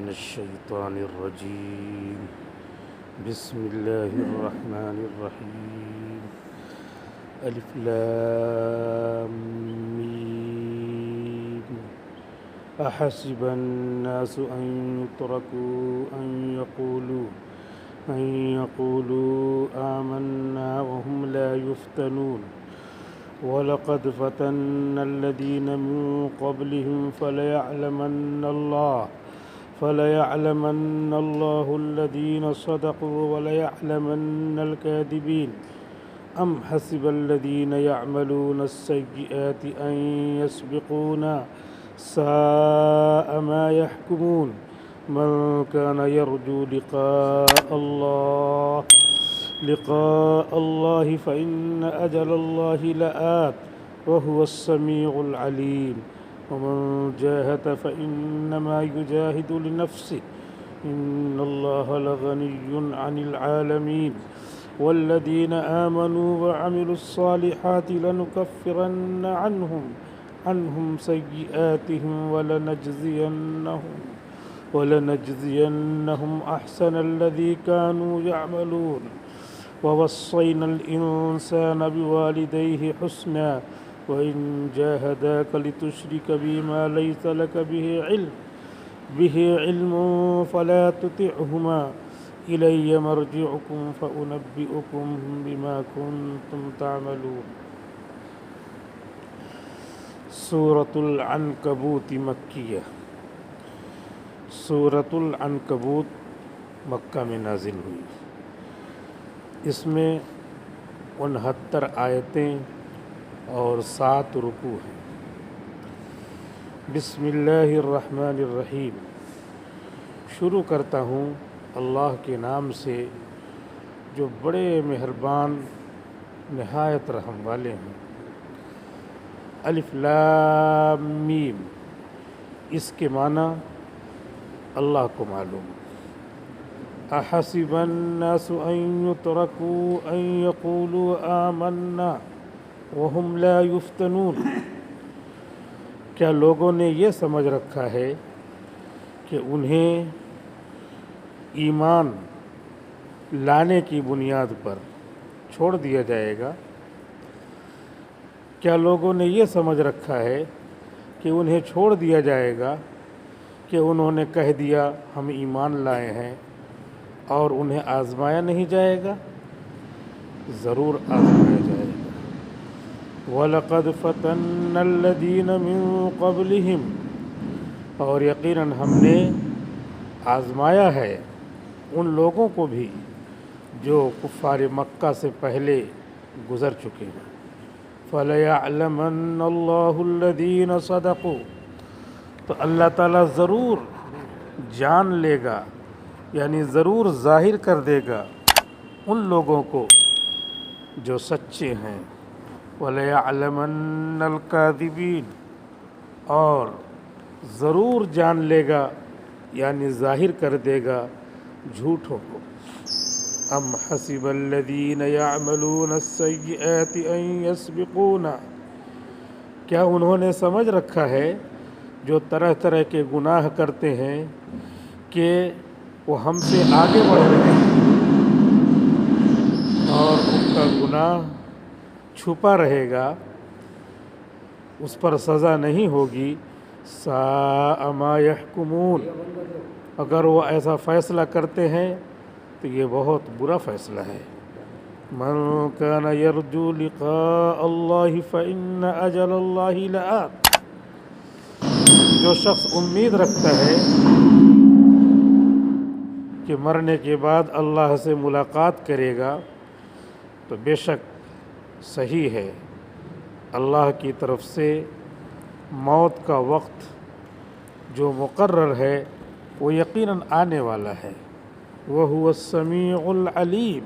الشيطان الرجيم. بسم الله الرحمن الرحيم. ألف لام ميم. أحسب الناس أن يتركوا أن يقولوا آمنا وهم لا يفتنون. وَلَقَدْ فَتَنَّا الَّذِينَ مِن قَبْلِهِمْ فَلَيَعْلَمَنَّ اللَّهُ الَّذِينَ صَدَقُوا وَلَيَعْلَمَنَّ الْكَاذِبِينَ. أَمْ حَسِبَ الَّذِينَ يَعْمَلُونَ السَّيِّئَاتِ أَن يَسْبِقُونَا سَاءَ مَا يَحْكُمُونَ. مَنْ كَانَ يَرْجُو لقاء الله فإن أجل الله لآت وهو السميع العليم. ومن جاهد فإنما يجاهد لنفسه إن الله لغني عن العالمين. والذين آمنوا وعملوا الصالحات لنكفرن عنهم سيئاتهم ولنجزينهم أحسن الذي كانوا يعملون. ووصينا الإنسان بوالديه حسنا وإن جاهداك لتشرك بي ما ليس لك به علم فلا تطعهما إلي مرجعكم فأنبئكم بما كنتم تعملون. سورة العنکبوت مکیہ. سورة العنکبوت مکہ میں نازل ہوئی. اس میں 69 آیتیں اور 7 رکوع ہیں. بسم اللہ الرحمن الرحیم. شروع کرتا ہوں اللہ کے نام سے جو بڑے مہربان نہایت رحم والے ہیں. الف لام میم. اس کے معنی اللہ کو معلوم. احسب الناس ان يتركوا ان يقولوا آمنا وهم لا يفتنون. کیا لوگوں نے یہ سمجھ رکھا ہے کہ انہیں ایمان لانے کی بنیاد پر چھوڑ دیا جائے گا؟ کیا لوگوں نے یہ سمجھ رکھا ہے کہ انہیں چھوڑ دیا جائے گا کہ انہوں نے کہہ دیا ہم ایمان لائے ہیں اور انہیں آزمایا نہیں جائے گا؟ ضرور آزمایا جائے گا. وَلَقَدْ فَتَنَّا الَّذِينَ مِن قَبْلِهِمْ. اور یقیناً ہم نے آزمایا ہے ان لوگوں کو بھی جو کفار مکہ سے پہلے گزر چکے ہیں. فَلَيَعْلَمَنَّ اللَّهُ الَّذِينَ صَدَقُوا. تو اللہ تعالیٰ ضرور جان لے گا یعنی ضرور ظاہر کر دے گا ان لوگوں کو جو سچے ہیں. وَلَيَعْلَمَنَّ الْكَاذِبِينَ. اور ضرور جان لے گا یعنی ظاہر کر دے گا جھوٹوں کو. ام حسب الذین یعملون السیئات ان یسبقونا. کیا انہوں نے سمجھ رکھا ہے جو طرح طرح کے گناہ کرتے ہیں کہ وہ ہم سے آگے بڑھ رہے ہیں اور ان کا گناہ چھپا رہے گا، اس پر سزا نہیں ہوگی. ساء ما یحکمون. اگر وہ ایسا فیصلہ کرتے ہیں تو یہ بہت برا فیصلہ ہے. من کان یرجو لقاء اللہ فإن اجل اللہ لآت. جو شخص امید رکھتا ہے کہ مرنے کے بعد اللہ سے ملاقات کرے گا تو بے شک صحیح ہے، اللہ کی طرف سے موت کا وقت جو مقرر ہے وہ یقیناً آنے والا ہے. وَهُوَ السَّمِيعُ الْعَلِيمُ.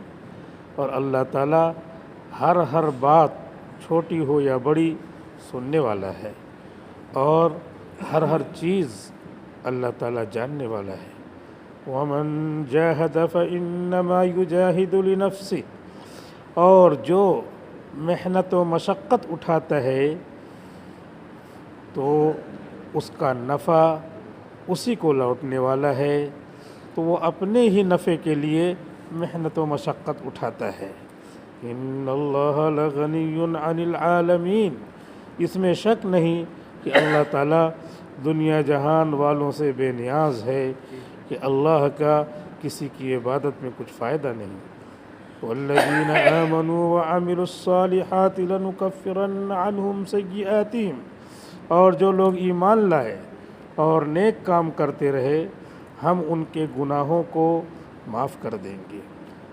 اور اللہ تعالیٰ ہر بات چھوٹی ہو یا بڑی سننے والا ہے اور ہر چیز اللہ تعالیٰ جاننے والا ہے. وَمَن جَاهَدَ فَإِنَّمَا يُجَاهِدُ لِنَفْسِهِ. اور جو محنت و مشقت اٹھاتا ہے تو اس کا نفع اسی کو لوٹنے والا ہے، تو وہ اپنے ہی نفع کے لیے محنت و مشقت اٹھاتا ہے۔ ان اللہ لغنی عن العالمین، اس میں شک نہیں کہ اللہ تعالیٰ دنیا جہان والوں سے بے نیاز ہے، کہ اللہ کا کسی کی عبادت میں کچھ فائدہ نہیں۔ والذین آمنوا وعملوا الصالحات لنکفرن عنہم سیئاتہم، اور جو لوگ ایمان لائے اور نیک کام کرتے رہے ہم ان کے گناہوں کو معاف کر دیں گے۔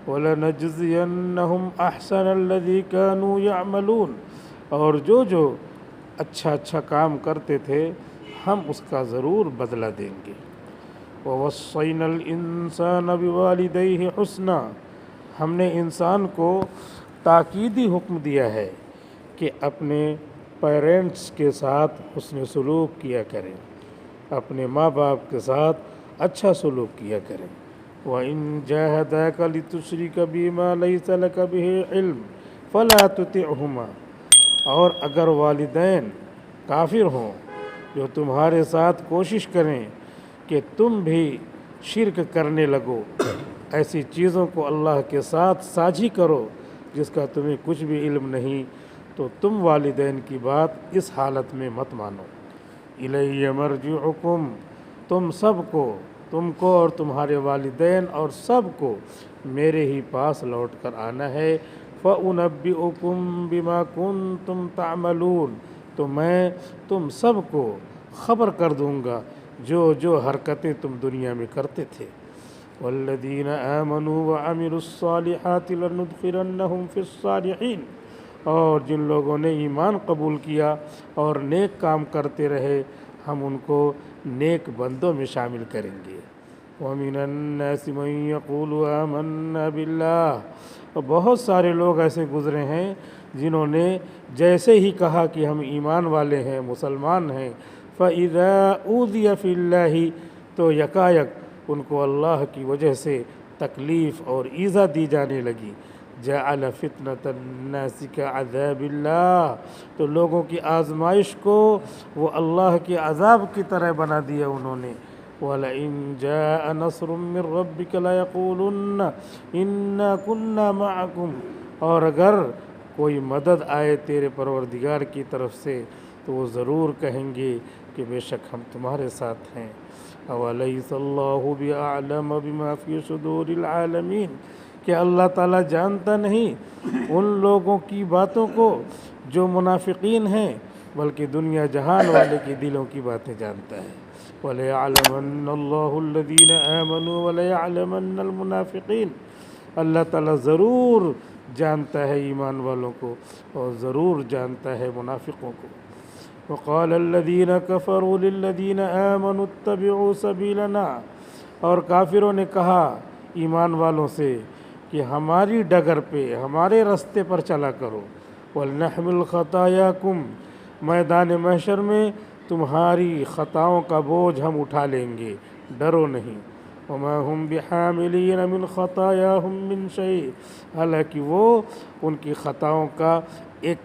وَلَنَجْزِيَنَّهُمْ أَحْسَنَ الَّذِي كَانُوا يَعْمَلُونَ، اور جو اچھا کام کرتے تھے ہم اس کا ضرور بدلہ دیں گے۔ وَوَصَّيْنَا الْإِنسَانَ بِوَالِدَيْهِ حُسْنًا، ہم نے انسان کو تاکیدی حکم دیا ہے کہ اپنے پیرنٹس کے ساتھ حسن سلوک کیا کریں، اپنے ماں باپ کے ساتھ اچھا سلوک کیا کریں۔ وَإِن جَاهَدَاكَ لِتُشْرِكَ بِي مَا لَيْسَ لَكَ بِهِ عِلْمٌ فَلَا تُطِعْهُمَا، اور اگر والدین کافر ہوں جو تمہارے ساتھ کوشش کریں کہ تم بھی شرک کرنے لگو، ایسی چیزوں کو اللہ کے ساتھ ساجھی کرو جس کا تمہیں کچھ بھی علم نہیں، تو تم والدین کی بات اس حالت میں مت مانو۔ اِلَيَّ مَرْجِعُكُمْ، تم کو اور تمہارے والدین اور سب کو میرے ہی پاس لوٹ کر آنا ہے۔ فَأُنَبِّئُكُمْ بِمَا كُنْتُمْ تَعْمَلُونَ، تو میں تم سب کو خبر کر دوں گا جو حرکتیں تم دنیا میں کرتے تھے۔ وَالَّذِينَ آمَنُوا وَعَمِلُوا الصَّالِحَاتِ لَنُدْخِلَنَّهُمْ فِي الصَّالِحِينَ، اور جن لوگوں نے ایمان قبول کیا اور نیک کام کرتے رہے ہم ان کو نیک بندوں میں شامل کریں گے۔ وَمِنَ النَّاسِ مَن يَقُولُ آمَنَّا بِاللَّهِ، اور بہت سارے لوگ ایسے گزرے ہیں جنہوں نے جیسے ہی کہا کہ ہم ایمان والے ہیں، مسلمان ہیں، فَإِذَا أُوذِيَ فِي اللَّهِ، تو یکایک ان کو اللہ کی وجہ سے تکلیف اور ایذا دی جانے لگی۔ جَعَلَ فِتْنَةَ النَّاسِ كَعَذَابِ اللَّهِ، تو لوگوں کی آزمائش کو وہ اللہ کے عذاب کی طرح بنا دیا انہوں نے۔ وَلَئِن جَاءَ نَصْرٌ مِّن رَّبِّكَ لَيَقُولُنَّ إِنَّا كُنَّا مَعَكُمْ، اور اگر کوئی مدد آئے تیرے پروردگار کی طرف سے تو وہ ضرور کہیں گے کہ بے شک ہم تمہارے ساتھ ہیں۔ أَوَلَيْسَ اللَّهُ بِأَعْلَمَ بِمَا فِي صُدُورِ الْعَالَمِينَ، کہ اللہ تعالیٰ جانتا نہیں ان لوگوں کی باتوں کو جو منافقین ہیں، بلکہ دنیا جہان والے کے دلوں کی باتیں جانتا ہے۔ وَلَيَعْلَمَنَّ اللَّهُ الَّذِينَ آمَنُوا وَلَيَعْلَمَنَّ الْمُنَافِقِينَ، اللہ تعالیٰ ضرور جانتا ہے ایمان والوں کو اور ضرور جانتا ہے منافقوں کو۔ وَقَالَ الَّذِينَ كَفَرُوا لِلَّذِينَ آمَنُوا اتَّبِعُوا سَبِيلَنَا، اور کافروں نے کہا ایمان والوں سے کہ ہماری ڈگر پہ، ہمارے رستے پر چلا کرو۔ وَلْنَحْمِلْ خَطَايَاكُمْ، میدان محشر میں تمہاری خطاؤں کا بوجھ ہم اٹھا لیں گے، ڈرو نہیں۔ وَمَا هُمْ بِحَامِلِينَ مِنْ خَطَايَاهُمْ مِنْ شَيْءٍ، حالانکہ وہ ان کی خطاؤں کا ایک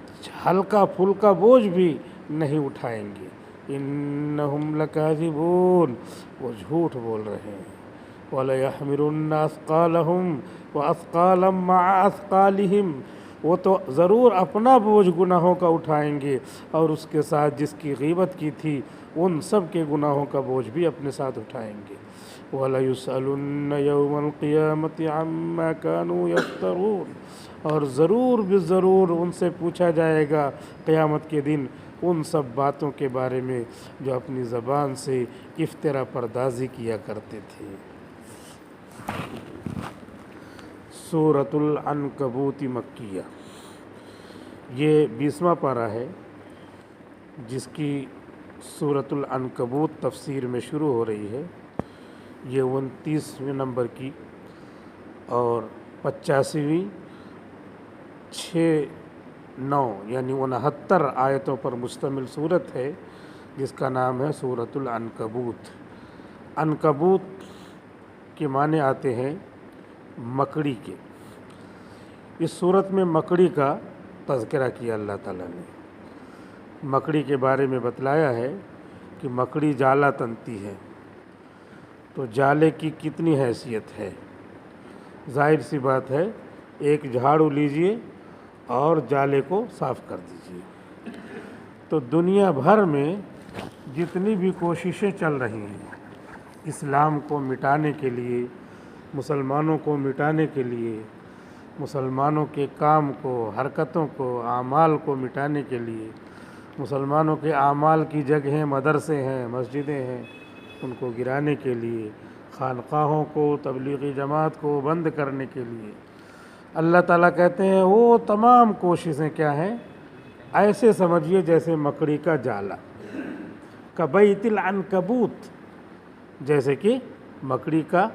ہلکا پھلکا بوجھ بھی نہیں اٹھائیں گے۔ إِنَّهُمْ لَكَاذِبُونَ، وہ جھوٹ بول رہے ہیں۔ وَلَيَحْمِلُنَّ أَثْقَالَهُمْ وَأَثْقَالًا مَعَ أَثْقَالِهِمْ، وہ تو ضرور اپنا بوجھ گناہوں کا اٹھائیں گے اور اس کے ساتھ جس کی غیبت کی تھی ان سب کے گناہوں کا بوجھ بھی اپنے ساتھ اٹھائیں گے۔ وَلَيُسْأَلُنَّ يَوْمَ الْقِيَامَةِ عَمَّا كَانُوا يَفْتَرُونَ، اور ضرور بضرور ان سے پوچھا جائے گا قیامت کے دن ان سب باتوں کے بارے میں جو اپنی زبان سے افطرا پردازی کیا کرتے تھے۔ سورۃ العنکبوت مکیہ، یہ 20واں پارہ ہے جس کی سورۃ العنکبوت تفسیر میں شروع ہو رہی ہے۔ یہ 29ویں نمبر کی اور 85ویں 6-9 یعنی 69 آیتوں پر مشتمل صورت ہے جس کا نام ہے سورۃ العنکبوت۔ عنکبوت کے معنی آتے ہیں مکڑی کے۔ اس صورت میں مکڑی کا تذکرہ کیا اللہ تعالیٰ نے۔ مکڑی کے بارے میں بتلایا ہے کہ مکڑی جالا تنتی ہے، تو جالے کی کتنی حیثیت ہے؟ ظاہر سی بات ہے، ایک جھاڑو لیجئے اور جالے کو صاف کر دیجئے۔ تو دنیا بھر میں جتنی بھی کوششیں چل رہی ہیں اسلام کو مٹانے کے لیے، مسلمانوں کو مٹانے کے لیے، مسلمانوں کے کام کو، حرکتوں کو، اعمال کو مٹانے کے لیے، مسلمانوں کے اعمال کی جگہیں مدرسے ہیں، مسجدیں ہیں، ان کو گرانے کے لیے، خانقاہوں کو، تبلیغی جماعت کو بند کرنے کے لیے، اللہ تعالیٰ کہتے ہیں وہ تمام کوششیں کیا ہیں؟ ایسے سمجھیے جیسے مکڑی کا جالا، کبیت العنکبوت، جیسے کہ مکڑی کا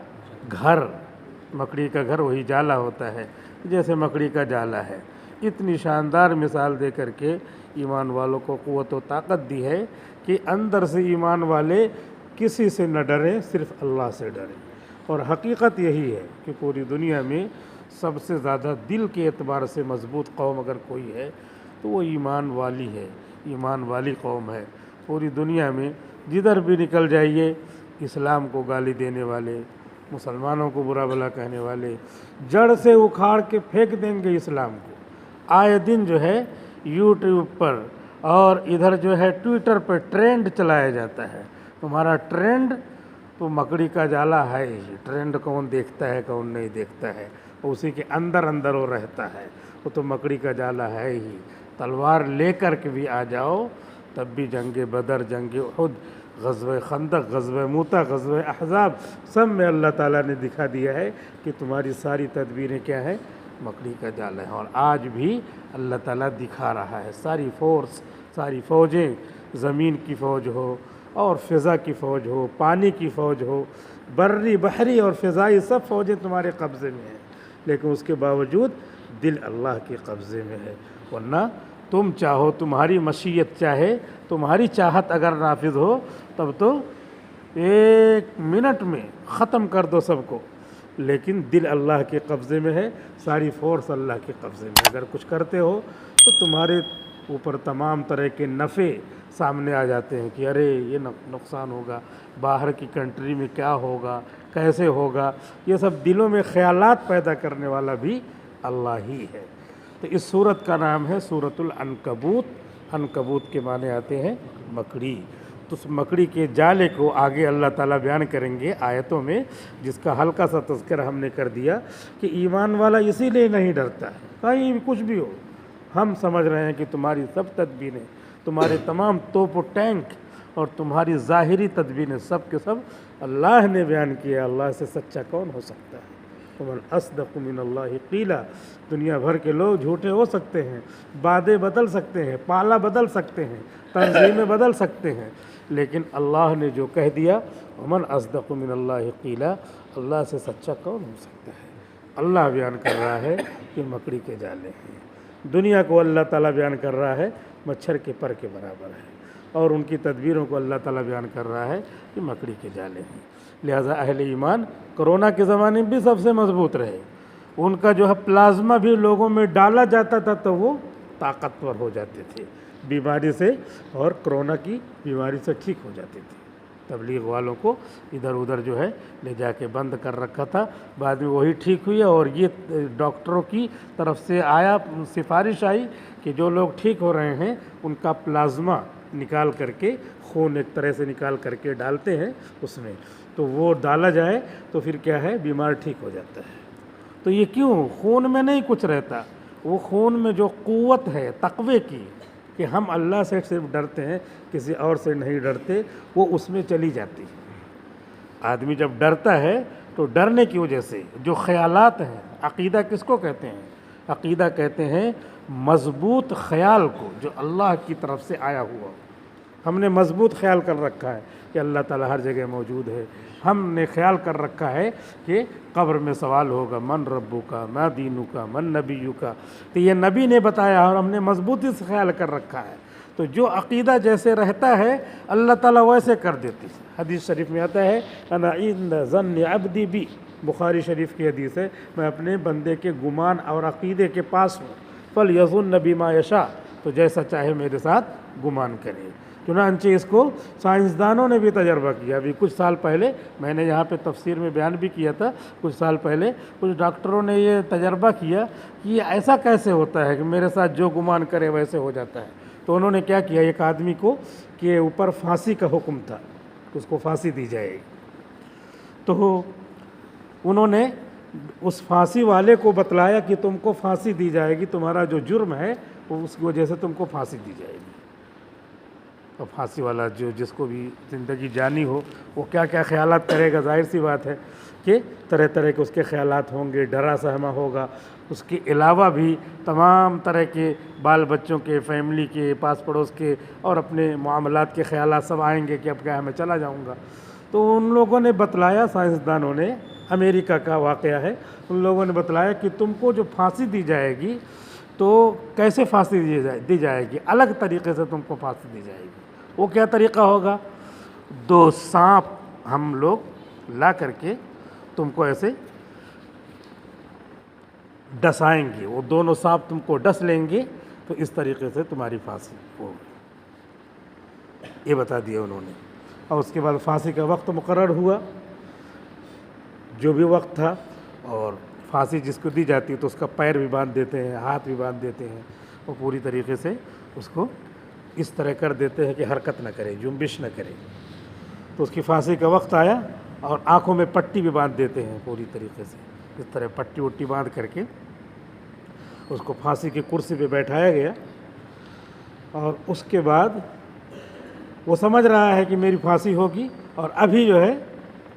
گھر وہی جالا ہوتا ہے، جیسے مکڑی کا جالا ہے۔ اتنی شاندار مثال دے کر کے ایمان والوں کو قوت و طاقت دی ہے کہ اندر سے ایمان والے کسی سے نہ ڈریں، صرف اللہ سے ڈریں۔ اور حقیقت یہی ہے کہ پوری دنیا میں سب سے زیادہ دل کے اعتبار سے مضبوط قوم اگر کوئی ہے تو وہ ایمان والی ہے، ایمان والی قوم ہے۔ پوری دنیا میں جدھر بھی نکل جائیے، اسلام کو گالی دینے والے، مسلمانوں کو برا بھلا کہنے والے جڑ سے اکھاڑ کے پھینک دیں گے اسلام کو۔ آئے دن جو ہے یوٹیوب پر اور ادھر جو ہے ٹویٹر پر ٹرینڈ چلایا جاتا ہے۔ تمہارا ٹرینڈ تو مکڑی کا جالا ہے ہی، ٹرینڈ کون دیکھتا ہے کون نہیں دیکھتا ہے، اسی کے اندر وہ رہتا ہے، وہ تو مکڑی کا جالا ہے ہی۔ تلوار لے کر کے بھی آ جاؤ تب بھی جنگ بدر، جنگ احد، غزوہ خندق، غزوہ موتا، غزوہ احزاب، سب میں اللہ تعالیٰ نے دکھا دیا ہے کہ تمہاری ساری تدبیریں کیا ہے؟ مکڑی کا جالا ہے۔ اور آج بھی اللہ تعالیٰ دکھا رہا ہے، ساری فورس، ساری فوجیں، زمین کی فوج ہو اور فضا کی فوج ہو، پانی کی فوج ہو، بری بحری اور فضائی، سب فوجیں تمہارے قبضے میں ہیں، لیکن اس کے باوجود دل اللہ کے قبضے میں ہے۔ ورنہ تم چاہو، تمہاری مشیت چاہے، تمہاری چاہت اگر نافذ ہو تب تو 1 منٹ میں ختم کر دو سب کو، لیکن دل اللہ کے قبضے میں ہے، ساری فورس اللہ کے قبضے میں۔ اگر کچھ کرتے ہو تو تمہارے اوپر تمام طرح کے نفع سامنے آ جاتے ہیں کہ ارے یہ نقصان ہوگا، باہر کی کنٹری میں کیا ہوگا، کیسے ہوگا، یہ سب دلوں میں خیالات پیدا کرنے والا بھی اللہ ہی ہے۔ تو اس سورت کا نام ہے سورۃ العنکبوت۔ عنکبوت کے معنی آتے ہیں مکڑی۔ تو اس مکڑی کے جالے کو آگے اللہ تعالیٰ بیان کریں گے آیتوں میں، جس کا ہلکا سا تذکرہ ہم نے کر دیا کہ ایمان والا اسی لیے نہیں ڈرتا ہے، کہیں بھی کچھ بھی ہو۔ ہم سمجھ رہے ہیں کہ تمہاری سب تدبیریں، تمہارے تمام توپ و ٹینک اور تمہاری ظاہری تدبیریں سب کے سب اللہ نے بیان کیا، اللہ سے سچا کون ہو سکتا ہے؟ ومن اصدق من اللہ قیلا۔ دنیا بھر کے لوگ جھوٹے ہو سکتے ہیں، بادیں بدل سکتے ہیں، پالا بدل سکتے ہیں، تنظیمیں بدل سکتے ہیں، لیکن اللہ نے جو کہہ دیا ومن اصدق من اللہ قیلا، اللہ سے سچا کون ہو سکتا ہے؟ اللہ بیان کر رہا ہے کہ مکڑی کے جالے ہیں۔ دنیا کو اللہ تعالیٰ بیان کر رہا ہے مچھر کے پر کے برابر ہے، اور ان کی تدبیروں کو اللہ تعالیٰ بیان کر رہا ہے کہ مکڑی کے جالے ہیں۔ لہٰذا اہل ایمان کرونا کے زمانے میں بھی سب سے مضبوط رہے۔ ان کا جو ہے پلازمہ بھی لوگوں میں ڈالا جاتا تھا تو وہ طاقتور ہو جاتے تھے بیماری سے، اور کرونا کی بیماری سے ٹھیک ہو جاتے تھے۔ تبلیغ والوں کو ادھر ادھر جو ہے لے جا کے بند کر رکھا تھا، بعد میں وہی ٹھیک ہوئی، اور یہ ڈاکٹروں کی طرف سے آیا، سفارش آئی کہ جو لوگ ٹھیک ہو رہے ہیں ان کا پلازمہ نکال کر کے، خون ایک طرح سے نکال کر کے ڈالتے ہیں اس میں، تو وہ ڈالا جائے تو پھر کیا ہے؟ بیمار ٹھیک ہو جاتا ہے۔ تو یہ کیوں؟ خون میں نہیں کچھ رہتا، وہ خون میں جو قوت ہے تقوی کی کہ ہم اللہ سے صرف ڈرتے ہیں، کسی اور سے نہیں ڈرتے، وہ اس میں چلی جاتی ہے۔ آدمی جب ڈرتا ہے تو ڈرنے کی وجہ سے جو خیالات ہیں، عقیدہ کس کو کہتے ہیں؟ عقیدہ کہتے ہیں مضبوط خیال کو جو اللہ کی طرف سے آیا ہوا۔ ہم نے مضبوط خیال کر رکھا ہے کہ اللہ تعالیٰ ہر جگہ موجود ہے، ہم نے خیال کر رکھا ہے کہ قبر میں سوال ہوگا من ربک ما دینک من نبیک، تو یہ نبی نے بتایا اور ہم نے مضبوطی سے خیال کر رکھا ہے۔ تو جو عقیدہ جیسے رہتا ہے اللہ تعالیٰ ویسے کر دیتی ہے۔ حدیث شریف میں آتا ہے انا عند ظن عبدی بی، بخاری شریف کی حدیث ہے، میں اپنے بندے کے گمان اور عقیدے کے پاس ہوں، فلیظن بما یشاء، تو جیسا چاہے میرے ساتھ گمان کرے۔ چنانچہ اس کو سائنسدانوں نے بھی تجربہ کیا. ابھی کچھ سال پہلے میں نے یہاں پہ تفسیر میں بیان بھی کیا تھا، کچھ سال پہلے کچھ ڈاکٹروں نے یہ تجربہ کیا کہ یہ ایسا کیسے ہوتا ہے کہ میرے ساتھ جو گمان کرے ویسے ہو جاتا ہے. تو انہوں نے کیا کیا، ایک آدمی کو کے اوپر پھانسی کا حکم تھا، اس کو پھانسی دی جائے گی. تو انہوں نے اس پھانسی والے کو بتلایا کہ تم کو پھانسی دی جائے گی، تمہارا جو جرم ہے وہ اس کی وجہ سے تم کو پھانسی دی جائے گی. اور پھانسی والا جس کو بھی زندگی جانی ہو وہ کیا کیا خیالات کرے گا، ظاہر سی بات ہے کہ طرح طرح کے اس کے خیالات ہوں گے، ڈرا سہما ہوگا. اس کے علاوہ بھی تمام طرح کے بال بچوں کے، فیملی کے، پاس پڑوس کے اور اپنے معاملات کے خیالات سب آئیں گے کہ اب کیا میں چلا جاؤں گا. تو ان لوگوں نے بتلایا، سائنسدانوں نے، امریکہ کا واقعہ ہے، ان لوگوں نے بتلایا کہ تم کو جو پھانسی دی جائے گی تو کیسے پھانسی دی جائے گی، الگ طریقے سے تم کو پھانسی دی جائے گی. وہ کیا طریقہ ہوگا، 2 سانپ ہم لوگ لا کر کے تم کو ایسے ڈسائیں گے، وہ دونوں سانپ تم کو ڈس لیں گے، تو اس طریقے سے تمہاری پھانسی ہوگی. یہ بتا دیا انہوں نے. اور اس کے بعد پھانسی کا وقت مقرر ہوا، جو بھی وقت تھا. اور پھانسی جس کو دی جاتی ہے تو اس کا پیر بھی باندھ دیتے ہیں، ہاتھ بھی باندھ دیتے ہیں، وہ پوری طریقے سے اس کو اس طرح کر دیتے ہیں کہ حرکت نہ کرے، جنبش نہ کرے. تو اس کی پھانسی کا وقت آیا اور آنکھوں میں پٹی بھی باندھ دیتے ہیں پوری طریقے سے. اس طرح پٹی وٹی باندھ کر کے اس کو پھانسی کی کرسی پہ بیٹھایا گیا. اور اس کے بعد وہ سمجھ رہا ہے کہ میری پھانسی ہوگی اور ابھی جو ہے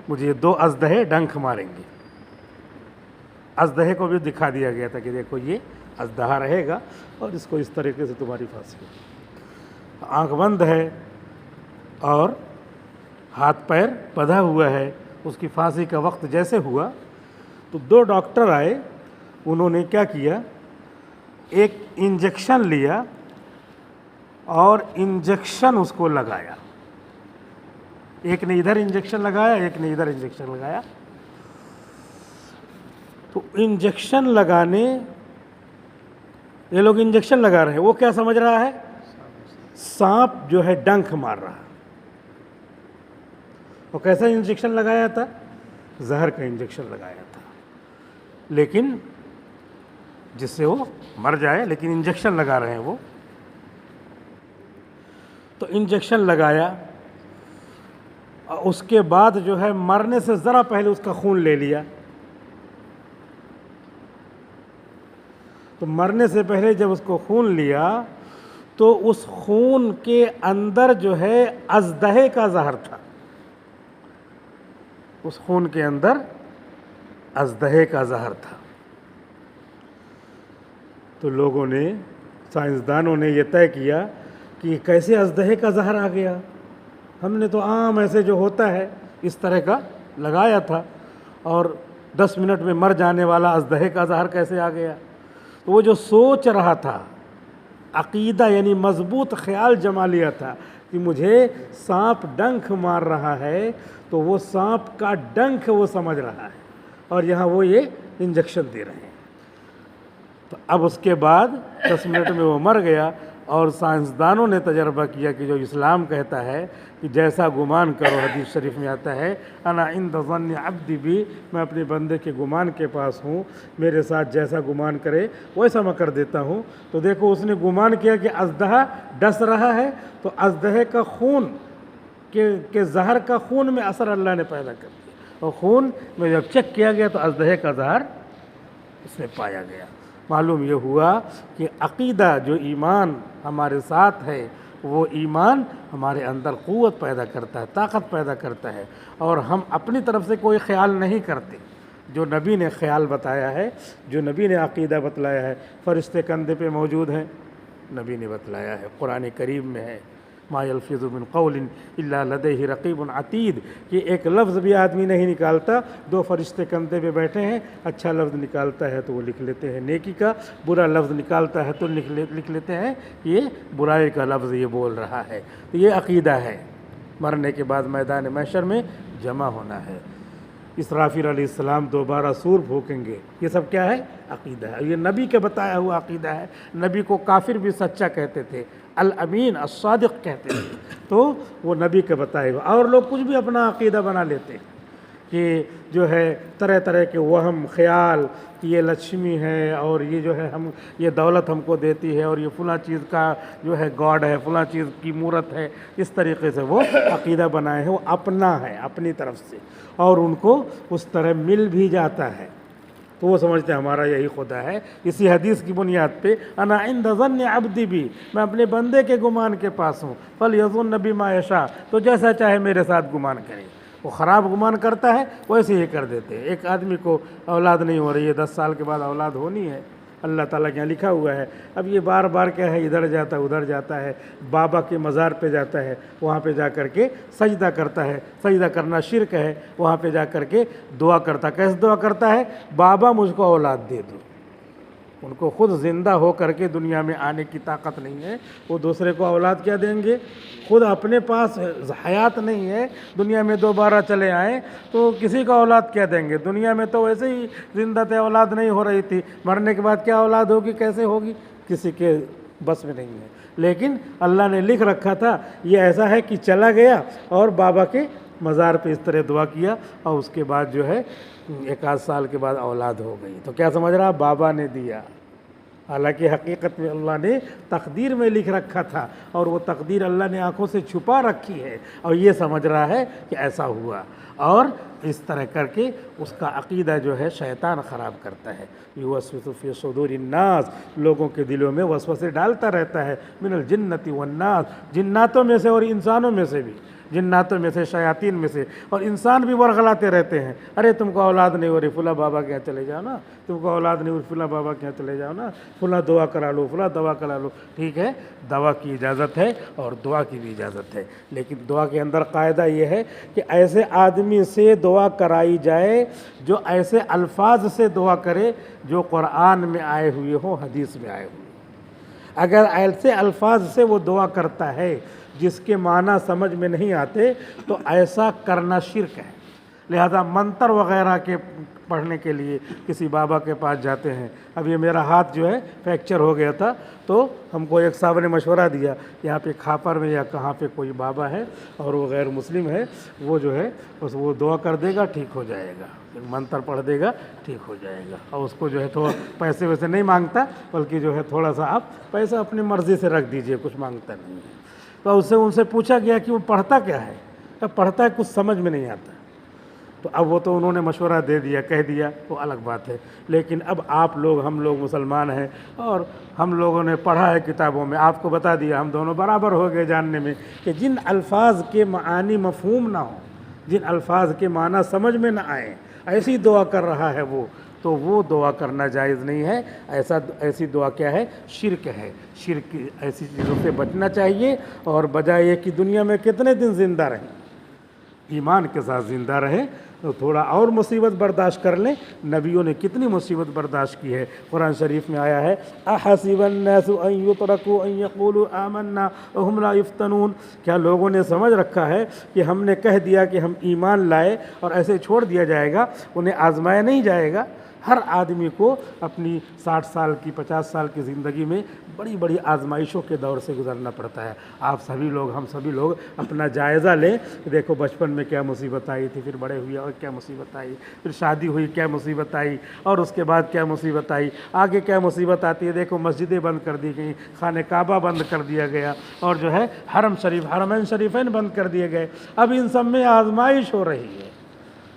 مجھے 2 اژدہے ڈنک ماریں گے. اژدہے کو بھی دکھا دیا گیا تھا کہ دیکھو یہ اژدہا رہے گا اور اس کو اس طریقے سے تمہاری پھانسی ہوگی. آنکھ بند ہے اور ہاتھ پیر بندھا ہوا ہے. اس کی پھانسی کا وقت جیسے ہوا تو 2 ڈاکٹر آئے. انہوں نے کیا کیا، ایک انجیکشن لیا اور انجیکشن اس کو لگایا. ایک نے ادھر انجیکشن لگایا، ایک نے ادھر انجیکشن لگایا. تو انجیکشن لگانے، یہ لوگ انجیکشن لگا رہے ہیں، وہ کیا سمجھ رہا ہے، سانپ جو ہے ڈنک مار رہا. وہ کیسا انجیکشن لگایا تھا، زہر کا انجیکشن لگایا تھا، لیکن جس سے وہ مر جائے، لیکن انجیکشن لگا رہے ہیں وہ. تو انجیکشن لگایا، اس کے بعد جو ہے مرنے سے ذرا پہلے اس کا خون لے لیا. تو مرنے سے پہلے جب اس کو خون لیا تو اس خون کے اندر جو ہے اژدہے کا زہر تھا. اس خون کے اندر اژدہے کا زہر تھا. تو لوگوں نے، سائنسدانوں نے یہ طے کیا کہ یہ کیسے اژدہے کا زہر آ گیا. ہم نے تو عام ایسے جو ہوتا ہے اس طرح کا لگایا تھا، اور 10 منٹ میں مر جانے والا اژدہے کا زہر کیسے آ گیا. تو وہ جو سوچ رہا تھا، عقیدہ یعنی مضبوط خیال جما لیا تھا کہ مجھے سانپ ڈنک مار رہا ہے، تو وہ سانپ کا ڈنک وہ سمجھ رہا ہے اور یہاں وہ یہ انجیکشن دے رہے ہیں. تو اب اس کے بعد 10 منٹ میں وہ مر گیا. اور سائنسدانوں نے تجربہ کیا کہ جو اسلام کہتا ہے کہ جیسا گمان کرو، حدیث شریف میں آتا ہے انا عند ظن عبدی بی، میں اپنے بندے کے گمان کے پاس ہوں، میرے ساتھ جیسا گمان کرے ویسا میں کر دیتا ہوں. تو دیکھو اس نے گمان کیا کہ اژدہا ڈس رہا ہے، تو اژدہے کا خون کہ زہر کا خون میں اثر اللہ نے پیدا کر دیا، اور خون میں جب چیک کیا گیا تو اژدہے کا زہر اس میں پایا گیا. معلوم یہ ہوا کہ عقیدہ، جو ایمان ہمارے ساتھ ہے، وہ ایمان ہمارے اندر قوت پیدا کرتا ہے، طاقت پیدا کرتا ہے، اور ہم اپنی طرف سے کوئی خیال نہیں کرتے. جو نبی نے خیال بتایا ہے، جو نبی نے عقیدہ بتلایا ہے، فرشتے کندھے پہ موجود ہیں، نبی نے بتلایا ہے، قرآن کریم میں ہے ما یلفظ من قول الا لدیہ رقیب عتید، کہ ایک لفظ بھی آدمی نہیں نکالتا، 2 فرشتے کندھے پہ بیٹھے ہیں، اچھا لفظ نکالتا ہے تو وہ لکھ لیتے ہیں نیکی کا، برا لفظ نکالتا ہے تو لکھ لیتے ہیں یہ برائی کا لفظ یہ بول رہا ہے. تو یہ عقیدہ ہے، مرنے کے بعد میدان محشر میں جمع ہونا ہے. اسرافیل علیہ السلام دوبارہ سور پھونکیں گے، یہ سب کیا ہے؟ عقیدہ ہے. یہ نبی کے بتایا ہوا عقیدہ ہے. نبی کو کافر بھی سچا کہتے تھے، الامین الصادق کہتے تھے، تو وہ نبی کے بتائے ہوا. اور لوگ کچھ بھی اپنا عقیدہ بنا لیتے ہیں کہ جو ہے طرح طرح کے وہم خیال کہ یہ لکشمی ہے اور یہ جو ہے یہ دولت ہم کو دیتی ہے اور یہ فلاں چیز کا جو ہے گاڈ ہے، فلاں چیز کی مورت ہے. اس طریقے سے وہ عقیدہ بنائے ہیں، وہ اپنا ہے اپنی طرف سے، اور ان کو اس طرح مل بھی جاتا ہے تو وہ سمجھتے ہیں ہمارا یہی خدا ہے. اسی حدیث کی بنیاد پہ انا عند ظن عبدی بھی، میں اپنے بندے کے گمان کے پاس ہوں. فلیظن بما یشاء، تو جیسا چاہے میرے ساتھ گمان کرے. وہ خراب گمان کرتا ہے ویسے ہی کر دیتے ہیں. ایک آدمی کو اولاد نہیں ہو رہی ہے، 10 سال کے بعد اولاد ہونی ہے، اللہ تعالیٰ کے یہاں لکھا ہوا ہے. اب یہ بار بار کیا ہے، ادھر جاتا ہے ادھر جاتا ہے، بابا کے مزار پہ جاتا ہے، وہاں پہ جا کر کے سجدہ کرتا ہے. سجدہ کرنا شرک ہے. وہاں پہ جا کر کے دعا کرتا ہے. کیسے دعا کرتا ہے؟ بابا مجھ کو اولاد دے دو. ان کو خود زندہ ہو کر کے دنیا میں آنے کی طاقت نہیں ہے، وہ دوسرے کو اولاد کیا دیں گے؟ خود اپنے پاس حیات نہیں ہے، دنیا میں دوبارہ چلے آئیں تو کسی کا اولاد کیا دیں گے؟ دنیا میں تو ویسے ہی زندہ تھے، اولاد نہیں ہو رہی تھی، مرنے کے بعد کیا اولاد ہوگی، کیسے ہوگی؟ کسی کے بس میں نہیں ہے. لیکن اللہ نے لکھ رکھا تھا یہ ایسا ہے کہ چلا گیا اور بابا کے مزار پہ اس طرح دعا کیا اور اس کے بعد جو ہے 1 سال کے بعد اولاد ہو گئی. تو کیا سمجھ رہا؟ بابا نے دیا. حالانکہ حقیقت میں اللہ نے تقدیر میں لکھ رکھا تھا اور وہ تقدیر اللہ نے آنکھوں سے چھپا رکھی ہے اور یہ سمجھ رہا ہے کہ ایسا ہوا. اور اس طرح کر کے اس کا عقیدہ جو ہے شیطان خراب کرتا ہے. یوسوس فی صدور الناس، لوگوں کے دلوں میں وسوسے ڈالتا رہتا ہے. من الجنۃ والناس، جناتوں میں سے اور انسانوں میں سے بھی، جناتوں میں سے، شیاطین میں سے. اور انسان بھی ورغلاتے رہتے ہیں، ارے تم کو اولاد نہیں ہو رہی، فلاں بابا کے یہاں چلے جاؤ نا، تم کو اولاد نہیں ہو رہی، فلاں بابا کے یہاں چلے جاؤ نا، فلاں دعا کرا لو، فلاں دعا کرا لو. ٹھیک ہے، دعا کی اجازت ہے اور دعا کی بھی اجازت ہے، لیکن دعا کے اندر قاعدہ یہ ہے کہ ایسے آدمی سے دعا کرائی جائے جو ایسے الفاظ سے دعا کرے جو قرآن میں آئے ہوئے ہوں، حدیث میں آئے ہوئے. اگر ایسے الفاظ سے وہ دعا کرتا ہے جس کے معنی سمجھ میں نہیں آتے تو ایسا کرنا شرک ہے. لہذا منتر وغیرہ کے پڑھنے کے لیے کسی بابا کے پاس جاتے ہیں. اب یہ میرا ہاتھ جو ہے فریکچر ہو گیا تھا تو ہم کو ایک صاحب نے مشورہ دیا، یہاں پہ کھاپر میں یا کہاں پہ کوئی بابا ہے اور وہ غیر مسلم ہے، وہ جو ہے بس وہ دعا کر دے گا ٹھیک ہو جائے گا، منتر پڑھ دے گا ٹھیک ہو جائے گا. اور اس کو جو ہے تھوڑا پیسے ویسے نہیں مانگتا، بلکہ جو ہے تھوڑا سا آپ پیسہ اپنی مرضی سے رکھ دیجئے، کچھ مانگتا نہیں ہے. تو ان سے پوچھا گیا کہ وہ پڑھتا کیا ہے؟ پڑھتا ہے کچھ سمجھ میں نہیں آتا. تو اب وہ تو انہوں نے مشورہ دے دیا، کہہ دیا، وہ الگ بات ہے. لیکن اب آپ لوگ، ہم لوگ مسلمان ہیں اور ہم لوگوں نے پڑھا ہے کتابوں میں، آپ کو بتا دیا، ہم دونوں برابر ہو گئے جاننے میں کہ جن الفاظ کے معانی مفہوم نہ ہوں، جن الفاظ کے معنی سمجھ میں نہ آئیں، ایسی دعا کر رہا ہے تو وہ دعا کرنا جائز نہیں ہے. ایسی دعا کیا ہے؟ شرک ہے. شرک، ایسی چیزوں سے بچنا چاہیے اور بجائے یہ کہ دنیا میں کتنے دن زندہ رہیں، ایمان کے ساتھ زندہ رہیں تو تھوڑا اور مصیبت برداشت کر لیں. نبیوں نے کتنی مصیبت برداشت کی ہے. قرآن شریف میں آیا ہے احسب الناس ان یترکوا ان یقولوا آمنا وهم لا یفتنون، کیا لوگوں نے سمجھ رکھا ہے کہ ہم نے کہہ دیا کہ ہم ایمان لائے اور ایسے چھوڑ دیا جائے گا، انہیں آزمایا نہیں جائے گا؟ ہر آدمی کو اپنی 60 سال کی 50 سال کی زندگی میں بڑی بڑی آزمائشوں کے دور سے گزرنا پڑتا ہے. آپ سبھی لوگ، ہم سبھی لوگ اپنا جائزہ لیں کہ دیکھو بچپن میں کیا مصیبت آئی تھی، پھر بڑے ہوئے اور کیا مصیبت آئی، پھر شادی ہوئی کیا مصیبت آئی، اور اس کے بعد کیا مصیبت آئی، آگے کیا مصیبت آتی ہے. دیکھو مسجدیں بند کر دی گئیں، خانہ کعبہ بند کر دیا گیا، اور جو ہے حرم شریف، حرمین شریفین بند کر دیے گئے. اب ان سب میں آزمائش ہو رہی ہے.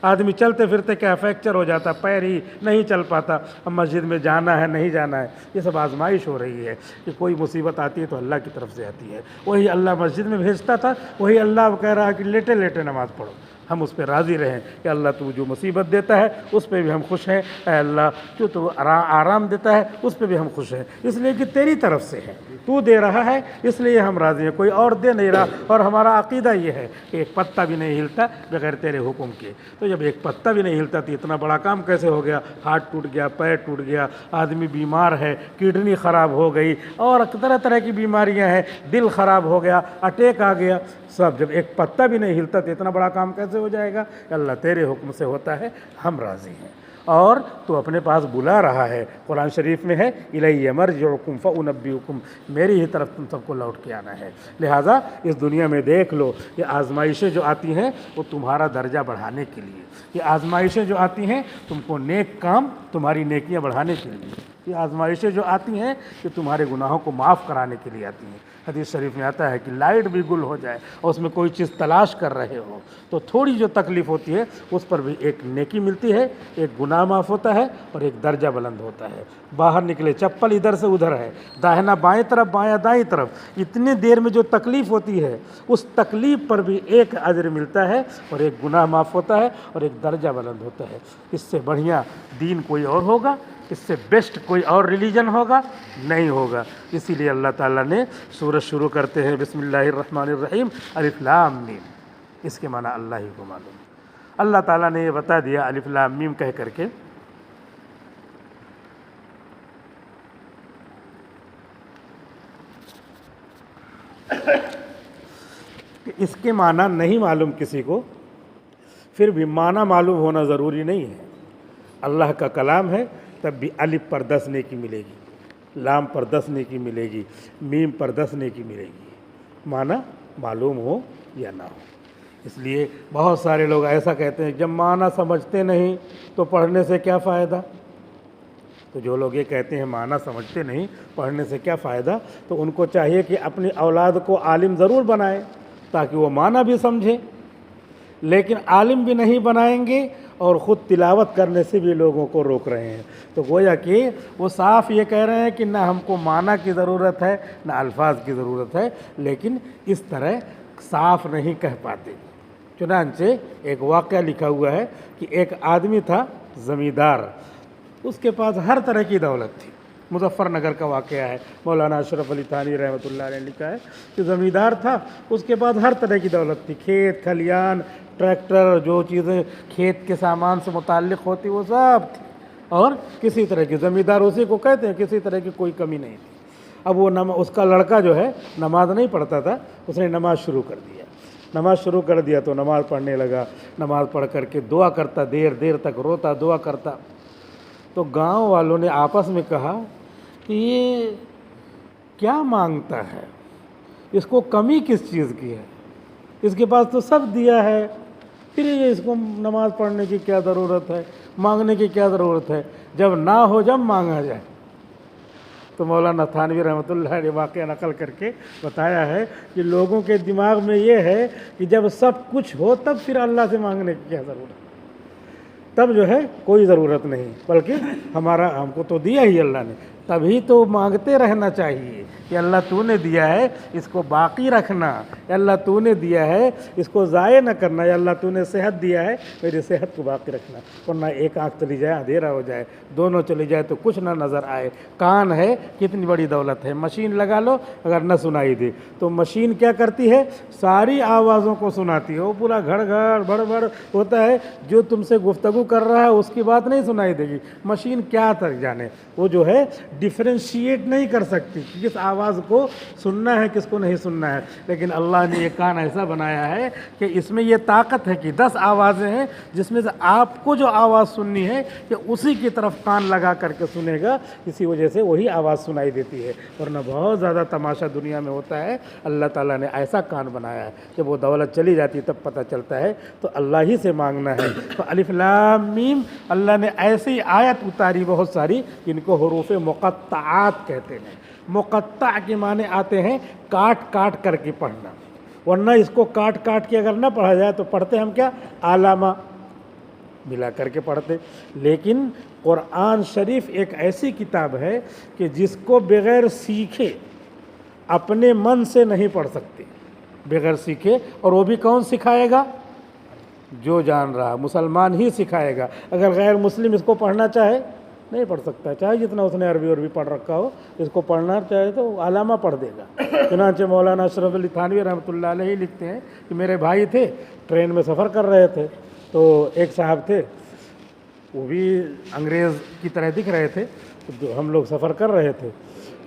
آدمی چلتے پھرتے کیا فریکچر ہو جاتا، پیر ہی نہیں چل پاتا، اب مسجد میں جانا ہے نہیں جانا ہے. یہ سب آزمائش ہو رہی ہے کہ کوئی مصیبت آتی ہے تو اللہ کی طرف سے آتی ہے. وہی اللہ مسجد میں بھیجتا تھا، وہی اللہ کہہ رہا ہے کہ لیٹے لیٹے نماز پڑھو. ہم اس پہ راضی رہیں کہ اللہ تو جو مصیبت دیتا ہے اس پہ بھی ہم خوش ہیں. اے اللہ جو تو آرام دیتا ہے اس پہ بھی ہم خوش ہیں، اس لیے کہ تیری طرف سے ہے. تو دے رہا ہے اس لیے ہم راضی ہیں، کوئی اور دے نہیں رہا، اور ہمارا عقیدہ یہ ہے کہ ایک پتا بھی نہیں ہلتا بغیر تیرے حکم کے۔ تو جب ایک پتا بھی نہیں ہلتا تو اتنا بڑا کام کیسے ہو گیا؟ ہاتھ ٹوٹ گیا، پیر ٹوٹ گیا، آدمی بیمار ہے، کڈنی خراب ہو گئی، اور طرح طرح کی بیماریاں ہیں، دل خراب ہو گیا، اٹیک آ گیا، سب جب ایک پتا بھی نہیں ہلتا تو اتنا بڑا کام کیسے ہو جائے گا؟ اللہ تیرے حکم سے ہوتا ہے، ہم راضی ہیں، اور تو اپنے پاس بلا رہا ہے۔ قرآن شریف میں ہے الیہ مرجعکم فانبئکم، میری ہی طرف تم سب کو لوٹ کے آنا ہے۔ لہٰذا اس دنیا میں دیکھ لو، یہ آزمائشیں جو آتی ہیں وہ تمہارا درجہ بڑھانے کے لیے، یہ آزمائشیں جو آتی ہیں تم کو نیک کام، تمہاری نیکیاں بڑھانے کے لیے، یہ آزمائشیں جو آتی ہیں کہ تمہارے گناہوں کو معاف کرانے کے لیے آتی ہیں۔ حدیث شریف میں آتا ہے کہ لائٹ بھی گل ہو جائے اور اس میں کوئی چیز تلاش کر رہے ہو تو تھوڑی جو تکلیف ہوتی ہے اس پر بھی ایک نیکی ملتی ہے، ایک گناہ معاف ہوتا ہے، اور ایک درجہ بلند ہوتا ہے۔ باہر نکلے چپل ادھر سے ادھر ہے، داہنا بائیں طرف، بایاں دائیں طرف، اتنی دیر میں جو تکلیف ہوتی ہے اس تکلیف پر بھی ایک اجر ملتا ہے، اور ایک گناہ معاف ہوتا ہے، اور ایک درجہ بلند ہوتا ہے۔ اس سے بڑھیا دین کوئی اور ہوگا؟ اس سے بیسٹ کوئی اور ریلیجن ہوگا؟ نہیں ہوگا۔ اسی لیے اللہ تعالیٰ نے سورت شروع کرتے ہیں بسم اللہ الرحمن الرحیم، الف لام میم، اس کے معنی اللہ ہی کو معلوم۔ اللہ تعالیٰ نے یہ بتا دیا الف لام میم کہہ کر کے کہ اس کے معنی نہیں معلوم کسی کو، پھر بھی معنی معلوم ہونا ضروری نہیں ہے۔ اللہ کا کلام ہے، تب بھی الف پر 10 نیکی ملے گی، لام پر 10 نیکی ملے گی، میم پر 10 نیکی ملے گی، معنی معلوم ہو یا نہ ہو۔ اس لیے بہت سارے لوگ ایسا کہتے ہیں جب معنی سمجھتے نہیں تو پڑھنے سے کیا فائدہ؟ تو جو لوگ یہ کہتے ہیں معنی سمجھتے نہیں پڑھنے سے کیا فائدہ، تو ان کو چاہیے کہ اپنی اولاد کو عالم ضرور بنائیں تاکہ وہ معنی بھی سمجھے، لیکن عالم بھی نہیں بنائیں گے اور خود تلاوت کرنے سے بھی لوگوں کو روک رہے ہیں۔ تو گویا کہ وہ صاف یہ کہہ رہے ہیں کہ نہ ہم کو معنی کی ضرورت ہے نہ الفاظ کی ضرورت ہے، لیکن اس طرح صاف نہیں کہہ پاتے۔ چنانچہ ایک واقعہ لکھا ہوا ہے کہ ایک آدمی تھا زمیندار، اس کے پاس ہر طرح کی دولت تھی۔ مظفر نگر کا واقعہ ہے، مولانا اشرف علی تھانوی رحمۃ اللہ علیہ نے لکھا ہے کہ زمیندار تھا، اس کے پاس ہر طرح کی دولت تھی، کھیت کھلیان، ٹریکٹر، جو چیزیں کھیت کے سامان سے متعلق ہوتی وہ سب تھی، اور کسی طرح کی زمیندار اسی کو کہتے ہیں، کسی طرح کی کوئی کمی نہیں تھی۔ اب وہ اس کا لڑکا جو ہے نماز نہیں پڑھتا تھا، اس نے نماز شروع کر دیا، نماز شروع کر دیا تو نماز پڑھنے لگا، نماز پڑھ کر کے دعا کرتا، دیر دیر تک روتا، دعا کرتا۔ تو گاؤں والوں نے آپس میں کہا کہ یہ کیا مانگتا ہے، اس کو کمی کس چیز کی ہے، اس کے پاس تو سب دیا ہے، پھر یہ اس کو نماز پڑھنے کی کیا ضرورت ہے، مانگنے کی کیا ضرورت ہے، جب نہ ہو جب مانگا جائے۔ تو مولانا تھانوی رحمۃ اللہ نے واقعہ نقل کر کے بتایا ہے کہ لوگوں کے دماغ میں یہ ہے کہ جب سب کچھ ہو تب پھر اللہ سے مانگنے کی کیا ضرورت، تب جو ہے کوئی ضرورت نہیں، بلکہ ہم کو تو دیا ہی اللہ نے، تبھی تو مانگتے رہنا چاہیے کہ اللہ تو نے دیا ہے اس کو باقی رکھنا، یا اللہ تو نے دیا ہے اس کو ضائع نہ کرنا، یا اللہ تو نے صحت دیا ہے میری صحت کو باقی رکھنا، ورنہ ایک آنکھ چلی جائے اندھیرا ہو جائے، دونوں چلی جائے تو کچھ نہ نظر آئے۔ کان ہے کتنی بڑی دولت ہے، مشین لگا لو اگر نہ سنائی دے تو مشین کیا کرتی ہے، ساری آوازوں کو سناتی ہے، وہ پورا گھڑ گھڑ بڑ بڑ ہوتا ہے، جو تم سے گفتگو کر رہا ہے اس کی بات نہیں سنائی دے گی، مشین کیا تک جانے، وہ جو ہے ڈیفرینشیٹ نہیں کر سکتی کس آواز کو سننا ہے کس کو نہیں سننا ہے، لیکن اللہ نے یہ کان ایسا بنایا ہے کہ اس میں یہ طاقت ہے کہ 10 آوازیں ہیں جس میں سے آپ کو جو آواز سننی ہے کہ اسی کی طرف کان لگا کر کے سنے گا، اسی وجہ سے وہی آواز سنائی دیتی ہے، ورنہ بہت زیادہ تماشا دنیا میں ہوتا ہے۔ اللہ تعالیٰ نے ایسا کان بنایا ہے جب وہ دولت چلی جاتی تب پتہ چلتا ہے، تو اللہ ہی سے مانگنا ہے۔ تو الف لام میم اللہ نے ایسی آیت اتاری بہت ساری جن کو حروف مقطعات کہتے ہیں۔ مقطع کے معنی آتے ہیں کاٹ کاٹ کر کے پڑھنا، ورنہ اس کو کاٹ کاٹ کے اگر نہ پڑھا جائے تو پڑھتے ہم کیا، علامہ ملا کر کے پڑھتے۔ لیکن قرآن شریف ایک ایسی کتاب ہے کہ جس کو بغیر سیکھے اپنے من سے نہیں پڑھ سکتے، بغیر سیکھے، اور وہ بھی کون سکھائے گا، جو جان رہا، مسلمان ہی سکھائے گا۔ اگر غیر مسلم اس کو پڑھنا چاہے نہیں پڑھ سکتا، چاہے جتنا اس نے عربی عربی پڑھ رکھا ہو، اس کو پڑھنا چاہے تو علامہ پڑھ دے گا۔ چنانچہ مولانا اشرف علی تھانوی رحمۃ اللہ علیہ لکھتے ہیں کہ میرے بھائی تھے، ٹرین میں سفر کر رہے تھے، تو ایک صاحب تھے، وہ بھی انگریز کی طرح دکھ رہے تھے، تو ہم لوگ سفر کر رہے تھے،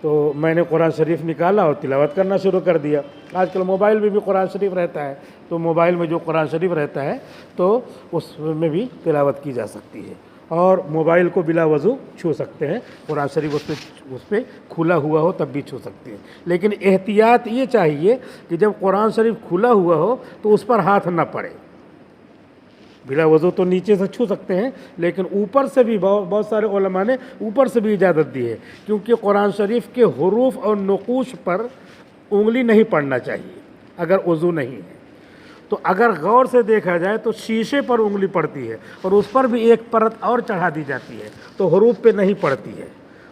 تو میں نے قرآن شریف نکالا اور تلاوت کرنا شروع کر دیا۔ آج کل موبائل میں بھی قرآن شریف رہتا ہے، تو موبائل میں جو قرآن شریف رہتا ہے تو اس میں بھی تلاوت کی جا سکتی ہے، اور موبائل کو بلا وضو چھو سکتے ہیں، قرآن شریف اس پہ کھلا ہوا ہو تب بھی چھو سکتے ہیں، لیکن احتیاط یہ چاہیے کہ جب قرآن شریف کھلا ہوا ہو تو اس پر ہاتھ نہ پڑے۔ بلا وضو تو نیچے سے چھو سکتے ہیں، لیکن اوپر سے بھی بہت سارے علماء نے اوپر سے بھی اجازت دی ہے، کیونکہ قرآن شریف کے حروف اور نقوش پر انگلی نہیں پڑنا چاہیے اگر وضو نہیں ہے۔ تو اگر غور سے دیکھا جائے تو شیشے پر انگلی پڑتی ہے اور اس پر بھی ایک پرت اور چڑھا دی جاتی ہے، تو حروف پہ نہیں پڑتی ہے۔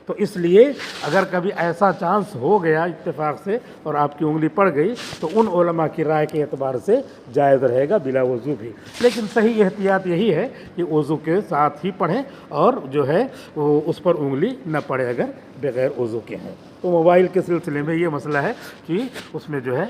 تو اس لیے اگر کبھی ایسا چانس ہو گیا اتفاق سے اور آپ کی انگلی پڑ گئی تو ان علماء کی رائے کے اعتبار سے جائز رہے گا بلا وضو بھی، لیکن صحیح احتیاط یہی ہے کہ وضو کے ساتھ ہی پڑھیں اور جو ہے وہ اس پر انگلی نہ پڑے اگر بغیر وضو کے ہیں۔ تو موبائل کے سلسلے میں یہ مسئلہ ہے کہ اس میں جو ہے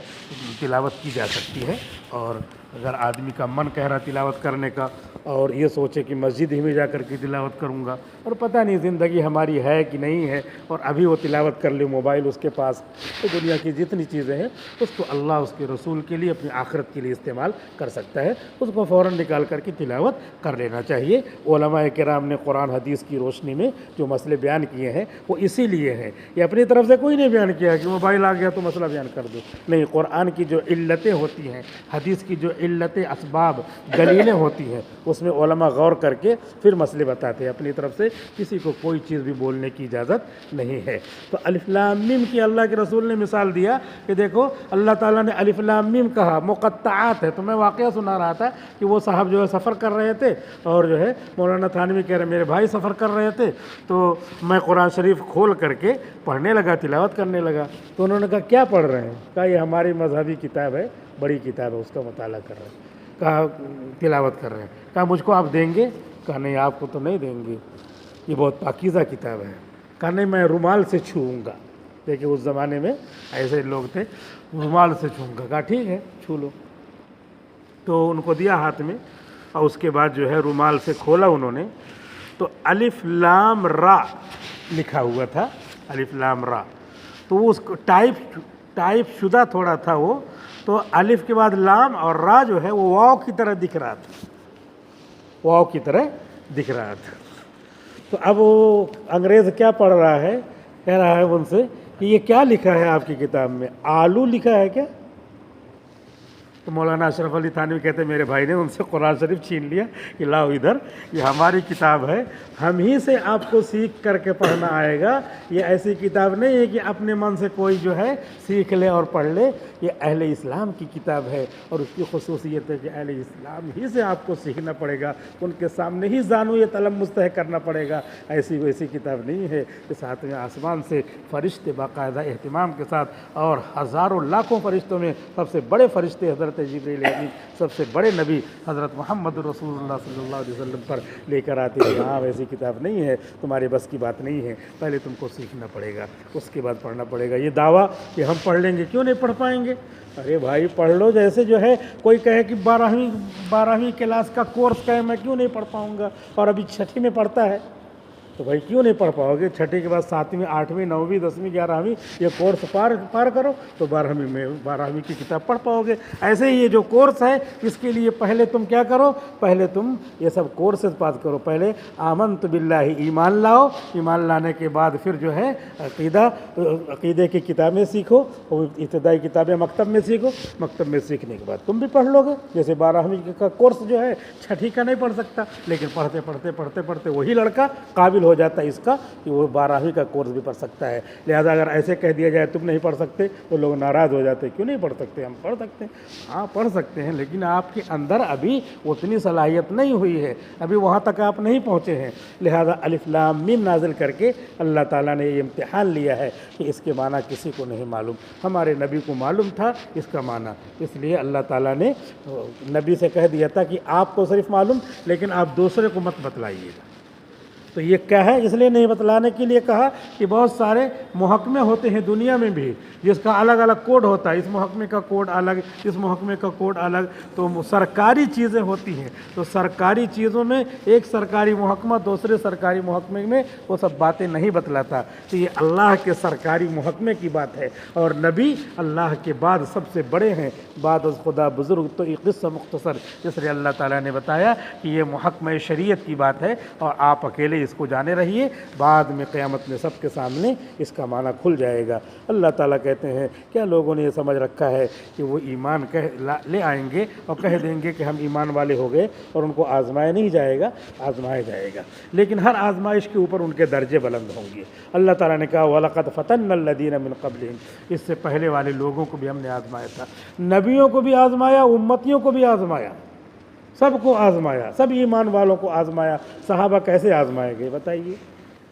تلاوت کی جا سکتی ہے، اور اگر آدمی کا من کہہ رہا تلاوت کرنے کا اور یہ سوچے کہ مسجد ہی میں جا کر کے تلاوت کروں گا، اور پتہ نہیں زندگی ہماری ہے کہ نہیں ہے، اور ابھی وہ تلاوت کر لے موبائل اس کے پاس، تو دنیا کی جتنی چیزیں ہیں اس کو اللہ اس کے رسول کے لیے اپنی آخرت کے لیے استعمال کر سکتا ہے، اس کو فوراً نکال کر کے تلاوت کر لینا چاہیے۔ علماء کرام نے قرآن حدیث کی روشنی میں جو مسئلے بیان کیے ہیں وہ اسی لیے ہیں، یہ اپنی طرف سے کوئی نہیں بیان کیا کہ موبائل آ گیا تو مسئلہ بیان کر دو، نہیں، قرآن کی جو علتیں ہوتی ہیں، حدیث کی جو علتیں، اسباب، دلیلیں ہوتی ہیں، اس میں علماء غور کر کے پھر مسئلے بتاتے ہیں، اپنی طرف سے کسی کو کوئی چیز بھی بولنے کی اجازت نہیں ہے۔ تو الف لام میم کی اللہ کے رسول نے مثال دیا کہ دیکھو اللہ تعالیٰ نے الف لام میم کہا، مقطعات ہے، تو میں واقعہ سنا رہا تھا کہ وہ صاحب جو ہے سفر کر رہے تھے، اور جو ہے مولانا تھانوی کہہ رہے میرے بھائی سفر کر رہے تھے، تو میں قرآن شریف کھول کر کے پڑھنے لگا، تلاوت کرنے لگا، تو انہوں نے کہا کیا پڑھ رہے ہیں؟ کہا یہ ہماری مذہبی کتاب ہے، بڑی کتاب ہے، اس کا مطالعہ کر رہے ہیں۔ کہا تلاوت کر رہے ہیں۔ کہا مجھ کو آپ دیں گے؟ کہا نہیں، آپ کو تو نہیں دیں گے، یہ بہت پاکیزہ کتاب ہے۔ کہا نہیں، میں رومال سے چھوؤں گا، دیکھیں اس زمانے میں ایسے لوگ تھے، رومال سے چھوؤں گا۔ کہا ٹھیک ہے، چھو لو۔ تو ان کو دیا ہاتھ میں، اور اس کے بعد جو ہے رومال سے کھولا انہوں نے، تو الف لام را لکھا ہوا تھا، الف لام را، تو وہ اس کو ٹائپ شدہ تھوڑا تھا وہ، تو الف کے بعد لام اور را جو ہے وہ واو کی طرح دکھ رہا تھا، واو کی طرح دکھ رہا تھا۔ تو اب وہ انگریز کیا پڑھ رہا ہے، کہہ رہا ہے ان سے کہ یہ کیا لکھا ہے آپ کی کتاب میں، آلو لکھا ہے کیا؟ تو مولانا اشرف علی تھانوی کہتے ہیں میرے بھائی نے ان سے قرآن شریف چھین لیا کہ لاؤ ادھر، یہ ہماری کتاب ہے، ہم ہی سے آپ کو سیکھ کر کے پڑھنا آئے گا، یہ ایسی کتاب نہیں ہے کہ اپنے من سے کوئی جو ہے سیکھ لے اور پڑھ لے، یہ اہل اسلام کی کتاب ہے، اور اس کی خصوصیت ہے کہ اہل اسلام ہی سے آپ کو سیکھنا پڑے گا، ان کے سامنے ہی زانو یہ طلب مستحق کرنا پڑے گا، ایسی ویسی کتاب نہیں ہے کہ ساتویں آسمان سے فرشتے باقاعدہ اہتمام کے ساتھ، اور ہزاروں لاکھوں فرشتوں میں سب سے بڑے فرشتے حضرت جبریل امین، سب سے بڑے نبی حضرت محمد رسول اللہ صلی اللہ علیہ وسلم پر لے کر آتے ہیں۔ ہاں ویسی کتاب نہیں ہے، تمہارے بس کی بات نہیں ہے، پہلے تم کو سیکھنا پڑے گا، اس کے بعد پڑھنا پڑے گا۔ یہ دعویٰ کہ ہم پڑھ لیں گے، کیوں نہیں پڑھ پائیں گے؟ ارے بھائی پڑھ لو، جیسے جو ہے کوئی کہے کہ 12ویں کلاس کا کورس کا ہے، میں کیوں نہیں پڑھ پاؤں گا، اور ابھی 6ٹھی میں پڑھتا ہے، تو بھائی کیوں نہیں پڑھ پاؤ گے؟ 6ٹھی کے بعد 7ویں 8ویں 9ویں 10ویں 11ویں یہ کورس پار کرو تو 12ویں کی کتاب پڑھ پاؤ گے۔ ایسے ہی یہ جو کورس ہے اس کے لیے پہلے تم کیا کرو، پہلے تم یہ سب کورسز پاس کرو، پہلے آمنت باللہ ایمان لاؤ، ایمان لانے کے بعد پھر جو ہے عقیدے کی کتابیں سیکھو، ابتدائی کتابیں مکتب میں سیکھو، مکتب میں سیکھنے کے بعد تم بھی پڑھ لو گے۔ جیسے 12ویں کا کورس جو ہے 6ٹھی کا نہیں پڑھ سکتا، لیکن پڑھتے وہی لڑکا قابل ہو جاتا ہے اس کا کہ وہ 12ویں کا کورس بھی پڑھ سکتا ہے۔ لہذا اگر ایسے کہہ دیا جائے تم نہیں پڑھ سکتے تو لوگ ناراض ہو جاتے، کیوں نہیں پڑھ سکتے؟ ہم پڑھ سکتے ہیں، ہاں پڑھ سکتے ہیں، لیکن آپ کے اندر ابھی اتنی صلاحیت نہیں ہوئی ہے، ابھی وہاں تک آپ نہیں پہنچے ہیں۔ لہذا الف لام میم نازل کر کے اللہ تعالیٰ نے یہ امتحان لیا ہے کہ اس کے معنی کسی کو نہیں معلوم، ہمارے نبی کو معلوم تھا اس کا معنی، اس لیے اللہ تعالیٰ نے نبی سے کہہ دیا تھا کہ آپ کو صرف معلوم، لیکن آپ دوسرے کو مت بتلائیے گا۔ تو یہ کیا ہے، اس لیے نہیں بتلانے کے لیے کہا کہ بہت سارے محکمے ہوتے ہیں دنیا میں بھی جس کا الگ الگ کوڈ ہوتا ہے، اس محکمے کا کوڈ الگ، اس محکمے کا کوڈ الگ، تو سرکاری چیزیں ہوتی ہیں، تو سرکاری چیزوں میں ایک سرکاری محکمہ دوسرے سرکاری محکمے میں وہ سب باتیں نہیں بتلاتا، تو یہ اللہ کے سرکاری محکمے کی بات ہے، اور نبی اللہ کے بعد سب سے بڑے ہیں، بعد از خدا بزرگ، تو یہ قصہ مختصر اس لیے اللہ تعالیٰ نے بتایا کہ یہ محکمہ شریعت کی بات ہے اور آپ اکیلے اس کو جانے رہیے، بعد میں قیامت میں سب کے سامنے اس کا معنی کھل جائے گا۔ اللہ تعالیٰ کہتے ہیں کیا لوگوں نے یہ سمجھ رکھا ہے کہ وہ ایمان لے آئیں گے اور کہہ دیں گے کہ ہم ایمان والے ہو گئے اور ان کو آزمایا نہیں جائے گا، آزمایا جائے گا، لیکن ہر آزمائش کے اوپر ان کے درجے بلند ہوں گے۔ اللہ تعالیٰ نے کہا وَلَقَدْ فَتَنَّا الَّذِينَ مِن قَبْلِهِمْ، اس سے پہلے والے لوگوں کو بھی ہم نے آزمایا تھا، نبیوں کو بھی آزمایا، امتیوں کو بھی آزمایا، سب کو آزمایا، سب ایمان والوں کو آزمایا۔ صحابہ کیسے آزمائے گئے بتائیے؟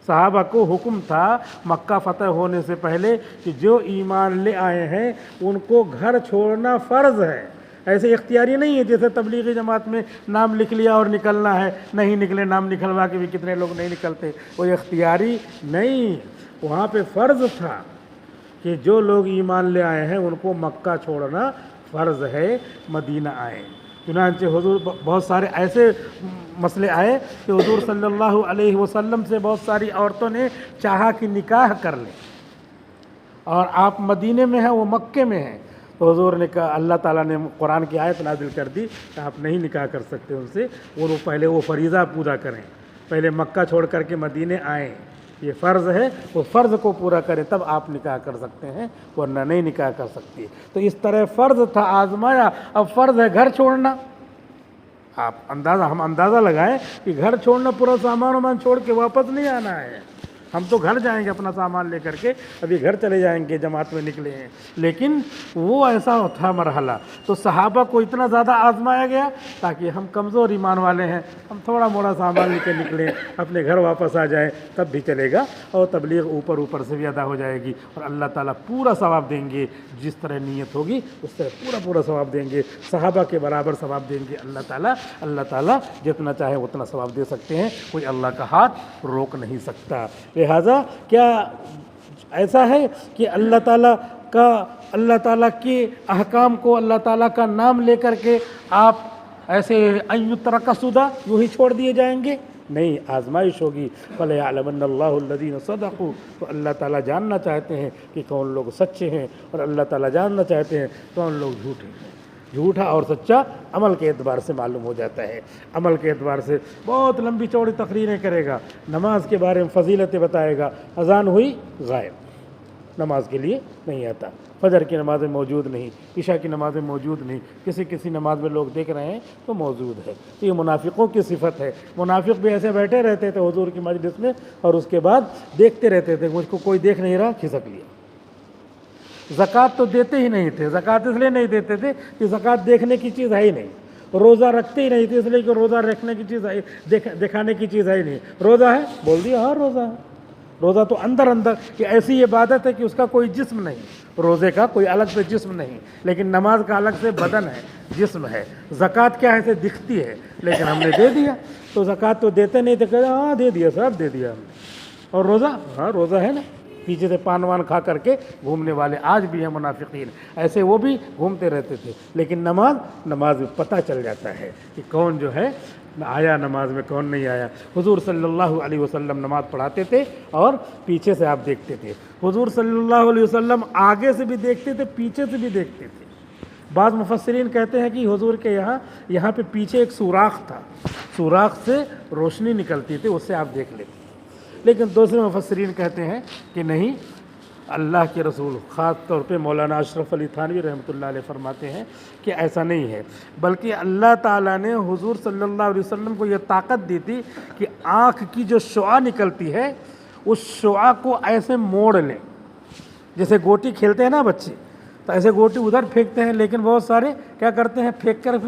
صحابہ کو حکم تھا مکہ فتح ہونے سے پہلے کہ جو ایمان لے آئے ہیں ان کو گھر چھوڑنا فرض ہے، ایسے اختیاری نہیں ہے جیسے تبلیغی جماعت میں نام لکھ لیا اور نکلنا ہے، نہیں نکلے نام نکلوا کے بھی کتنے لوگ نہیں نکلتے، وہ اختیاری نہیں، وہاں پہ فرض تھا کہ جو لوگ ایمان لے آئے ہیں ان کو مکہ چھوڑنا فرض ہے، مدینہ آئیں۔ چنانچہ حضور بہت سارے ایسے مسئلے آئے کہ حضور صلی اللہ علیہ وسلم سے بہت ساری عورتوں نے چاہا کہ نکاح کر لیں، اور آپ مدینے میں ہیں وہ مکے میں ہیں، تو حضور نے کہا، اللہ تعالیٰ نے قرآن کی آیت نازل کر دی کہ آپ نہیں نکاح کر سکتے ان سے، وہ پہلے وہ فریضہ پورا کریں، پہلے مکہ چھوڑ کر کے مدینے آئیں، یہ فرض ہے، وہ فرض کو پورا کریں تب آپ نکاح کر سکتے ہیں، ورنہ نہیں نکاح کر سکتی۔ تو اس طرح فرض تھا، آزمایا، اب فرض ہے گھر چھوڑنا۔ آپ ہم اندازہ لگائیں کہ گھر چھوڑنا، پورا سامان وامان چھوڑ کے واپس نہیں آنا ہے، ہم تو گھر جائیں گے اپنا سامان لے کر کے، ابھی گھر چلے جائیں گے، جماعت میں نکلے ہیں، لیکن وہ ایسا تھا مرحلہ۔ تو صحابہ کو اتنا زیادہ آزمایا گیا تاکہ ہم کمزور ایمان والے ہیں، ہم تھوڑا موڑا سامان لے کے نکلیں، اپنے گھر واپس آ جائیں تب بھی چلے گا، اور تبلیغ اوپر سے بھی ادا ہو جائے گی، اور اللہ تعالیٰ پورا ثواب دیں گے، جس طرح نیت ہوگی اس طرح پورا ثواب دیں گے، صحابہ کے برابر ثواب دیں گے اللہ تعالیٰ جتنا چاہے اتنا ثواب دے سکتے ہیں، کوئی اللہ کا ہاتھ روک نہیں سکتا۔ لہٰذا کیا ایسا ہے کہ اللہ تعالیٰ کے احکام کو، اللہ تعالیٰ کا نام لے کر کے آپ ایسے ان یترک سدی یوں ہی چھوڑ دیے جائیں گے؟ نہیں، آزمائش ہوگی، فَلَيَعْلَمَنَّ اللَّهُ الَّذِينَ صَدَقُوا، تو اللہ تعالیٰ جاننا چاہتے ہیں کہ کون لوگ سچے ہیں، اور اللہ تعالیٰ جاننا چاہتے ہیں کون لوگ جھوٹے ہیں۔ جھوٹا اور سچا عمل کے اعتبار سے معلوم ہو جاتا ہے، عمل کے اعتبار سے بہت لمبی چوڑی تقریریں کرے گا، نماز کے بارے میں فضیلتیں بتائے گا، اذان ہوئی غائب، نماز کے لیے نہیں آتا، فجر کی نمازیں موجود نہیں، عشاء کی نمازیں موجود نہیں، کسی نماز میں لوگ دیکھ رہے ہیں تو موجود ہے۔ تو یہ منافقوں کی صفت ہے، منافق بھی ایسے بیٹھے رہتے تھے حضور کی مجلس میں، اور اس کے بعد دیکھتے رہتے تھے، مجھ کو کوئی دیکھ نہیں رہا، کھسک لیا۔ زکوٰۃ تو دیتے ہی نہیں تھے، زکوٰۃ اس لیے نہیں دیتے تھے کہ زکوٰۃ دیکھنے کی چیز ہے ہی نہیں، روزہ رکھتے ہی نہیں تھے اس لیے کہ روزہ رکھنے کی چیز ہے، دکھانے کی چیز ہے ہی نہیں۔ روزہ ہے بول دیا، ہاں روزہ ہے، روزہ تو اندر کہ ایسی عبادت ہے کہ اس کا کوئی جسم نہیں، روزے کا کوئی الگ سے جسم نہیں، لیکن نماز کا الگ سے بدن ہے، جسم ہے۔ زکوٰۃ کیا ہے، سے دکھتی ہے، لیکن ہم نے دے دیا، تو زکوٰۃ تو دیتے نہیں تھے، کہتے ہاں دے دیا صاحب، دے دیا ہم نے۔ اور روزہ، ہاں روزہ ہے نا، پیچھے سے پان وان کھا کر کے گھومنے والے آج بھی ہیں منافقین، ایسے وہ بھی گھومتے رہتے تھے، لیکن نماز میں پتہ چل جاتا ہے کہ کون جو ہے آیا نماز میں، کون نہیں آیا۔ حضور صلی اللہ علیہ وسلم نماز پڑھاتے تھے اور پیچھے سے آپ دیکھتے تھے، حضور صلی اللہ علیہ وسلم آگے سے بھی دیکھتے تھے، پیچھے سے بھی دیکھتے تھے۔ بعض مفسرین کہتے ہیں کہ حضور کے یہاں پہ پیچھے ایک سوراخ تھا، سوراخ سے روشنی نکلتی تھی، اس سے آپ دیکھ لیتے، لیکن دوسرے مفسرین کہتے ہیں کہ نہیں، اللہ کے رسول خاص طور پہ مولانا اشرف علی تھانوی رحمۃ اللہ علیہ فرماتے ہیں کہ ایسا نہیں ہے، بلکہ اللہ تعالیٰ نے حضور صلی اللہ علیہ وسلم کو یہ طاقت دی تھی کہ آنکھ کی جو شعاع نکلتی ہے اس شعاع کو ایسے موڑ لیں، جیسے گوٹی کھیلتے ہیں نا بچے، تو ایسے گوٹی ادھر پھینکتے ہیں، لیکن بہت سارے کیا کرتے ہیں، پھینک کر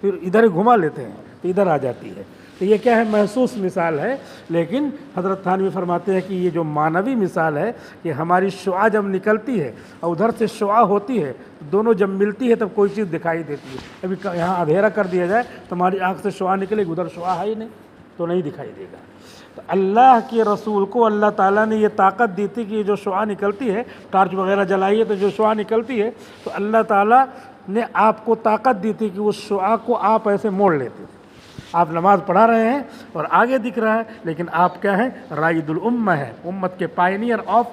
پھر ادھر ہی گھما لیتے ہیں تو ادھر آ جاتی ہے۔ تو یہ کیا ہے، محسوس مثال ہے، لیکن حضرت تھانوی فرماتے ہیں کہ یہ جو معنوی مثال ہے کہ ہماری شعاع جب نکلتی ہے اور ادھر سے شعاع ہوتی ہے، دونوں جب ملتی ہے تب کوئی چیز دکھائی دیتی ہے۔ ابھی یہاں اندھیرا کر دیا جائے تو ہماری آنکھ سے شعاع نکلے گی، ادھر شعاع ہے ہی نہیں، تو نہیں دکھائی دے گا۔ تو اللہ کے رسول کو اللہ تعالیٰ نے یہ طاقت دی تھی کہ یہ جو شعاع نکلتی ہے، ٹارچ وغیرہ جلائیے تو جو شعاع نکلتی ہے، تو اللہ تعالیٰ نے آپ کو طاقت دی تھی کہ اس شعاع کو آپ ایسے موڑ لیتے تھے۔ آپ نماز پڑھا رہے ہیں اور آگے دکھ رہا ہے، لیکن آپ کیا ہیں؟ رائد الامہ ہے، امت کے pioneer of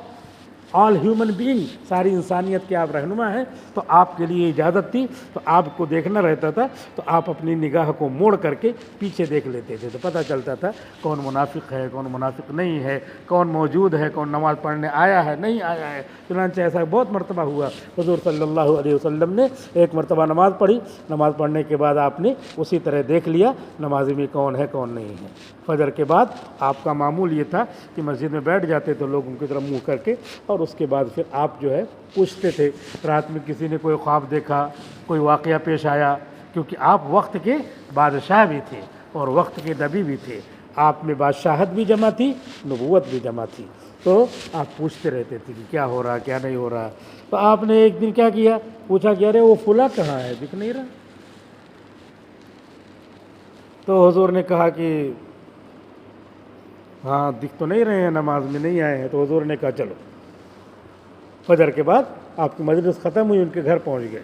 all human being, ساری انسانیت کے آپ رہنما ہیں، تو آپ کے لیے اجازت تھی، تو آپ کو دیکھنا رہتا تھا، تو آپ اپنی نگاہ کو موڑ کر کے پیچھے دیکھ لیتے تھے، تو پتہ چلتا تھا کون منافق ہے، کون منافق نہیں ہے، کون موجود ہے، کون نماز پڑھنے آیا ہے نہیں آیا ہے۔ چنانچہ ایسا بہت مرتبہ ہوا، حضور صلی اللہ علیہ وسلم نے ایک مرتبہ نماز پڑھی، نماز پڑھنے کے بعد آپ نے اسی طرح دیکھ لیا نمازی میں کون ہے کون نہیں ہے۔ فجر کے بعد آپ کا معمول یہ تھا کہ مسجد میں بیٹھ جاتے تو لوگ ان کی طرف منہ کر کے، اور اس کے بعد پھر آپ جو ہے پوچھتے تھے، رات میں کسی نے کوئی خواب دیکھا، کوئی واقعہ پیش آیا، کیونکہ آپ وقت کے بادشاہ بھی تھے اور وقت کے نبی بھی تھے، آپ میں بادشاہت بھی جمع تھی، نبوت بھی جمع تھی، تو آپ پوچھتے رہتے تھے کہ کیا ہو رہا کیا نہیں ہو رہا۔ تو آپ نے ایک دن کیا کیا؟ پوچھا کہ ارے وہ فلاں کہاں ہے، دکھ نہیں رہا؟ تو حضور نے کہا کہ ہاں دکھ تو نہیں رہے ہیں، نماز میں نہیں آئے ہیں۔ تو حضور نے کہا چلو، فجر کے بعد آپ کی مجلس ختم ہوئی، ان کے گھر پہنچ گئے،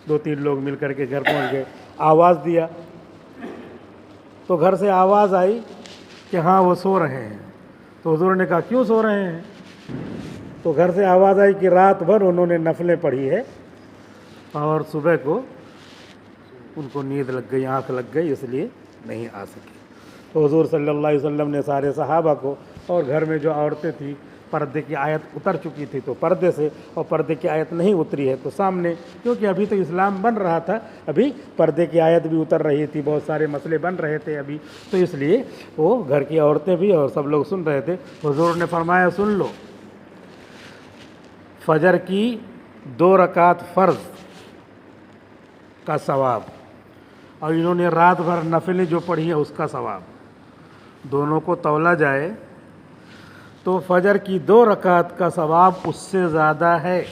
2-3 لوگ مل کر کے گھر پہنچ گئے، آواز دیا تو گھر سے آواز آئی کہ ہاں وہ سو رہے ہیں۔ تو حضور نے کہا کیوں سو رہے ہیں؟ تو گھر سے آواز آئی کہ رات بھر انہوں نے نفلیں پڑھی ہے اور صبح کو ان کو نیند لگ گئی، آنکھ لگ گئی، اس لیے نہیں آ سکے۔ تو حضور صلی اللہ علیہ وسلم نے سارے صحابہ کو، اور گھر میں جو عورتیں تھیں، پردے کی آیت اتر چکی تھی تو پردے سے، اور پردے کی آیت نہیں اتری ہے تو سامنے، کیونکہ ابھی تو اسلام بن رہا تھا، ابھی پردے کی آیت بھی اتر رہی تھی، بہت سارے مسئلے بن رہے تھے ابھی، تو اس لیے وہ گھر کی عورتیں بھی اور سب لوگ سن رہے تھے۔ حضور نے فرمایا سن لو، فجر کی 2 رکعت فرض کا ثواب اور انہوں نے رات بھر نفلیں جو پڑھی ہیں اس کا ثواب، دونوں کو تولا جائے تو فجر کی 2 رکعت کا ثواب اس سے زیادہ ہے،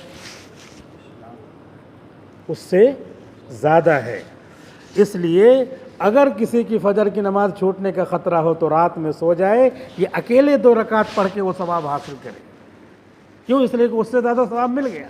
اس سے زیادہ ہے۔ اس لیے اگر کسی کی فجر کی نماز چھوٹنے کا خطرہ ہو تو رات میں سو جائے، یہ اکیلے 2 رکعت پڑھ کے وہ ثواب حاصل کرے۔ کیوں؟ اس لیے کہ اس سے زیادہ ثواب مل گیا۔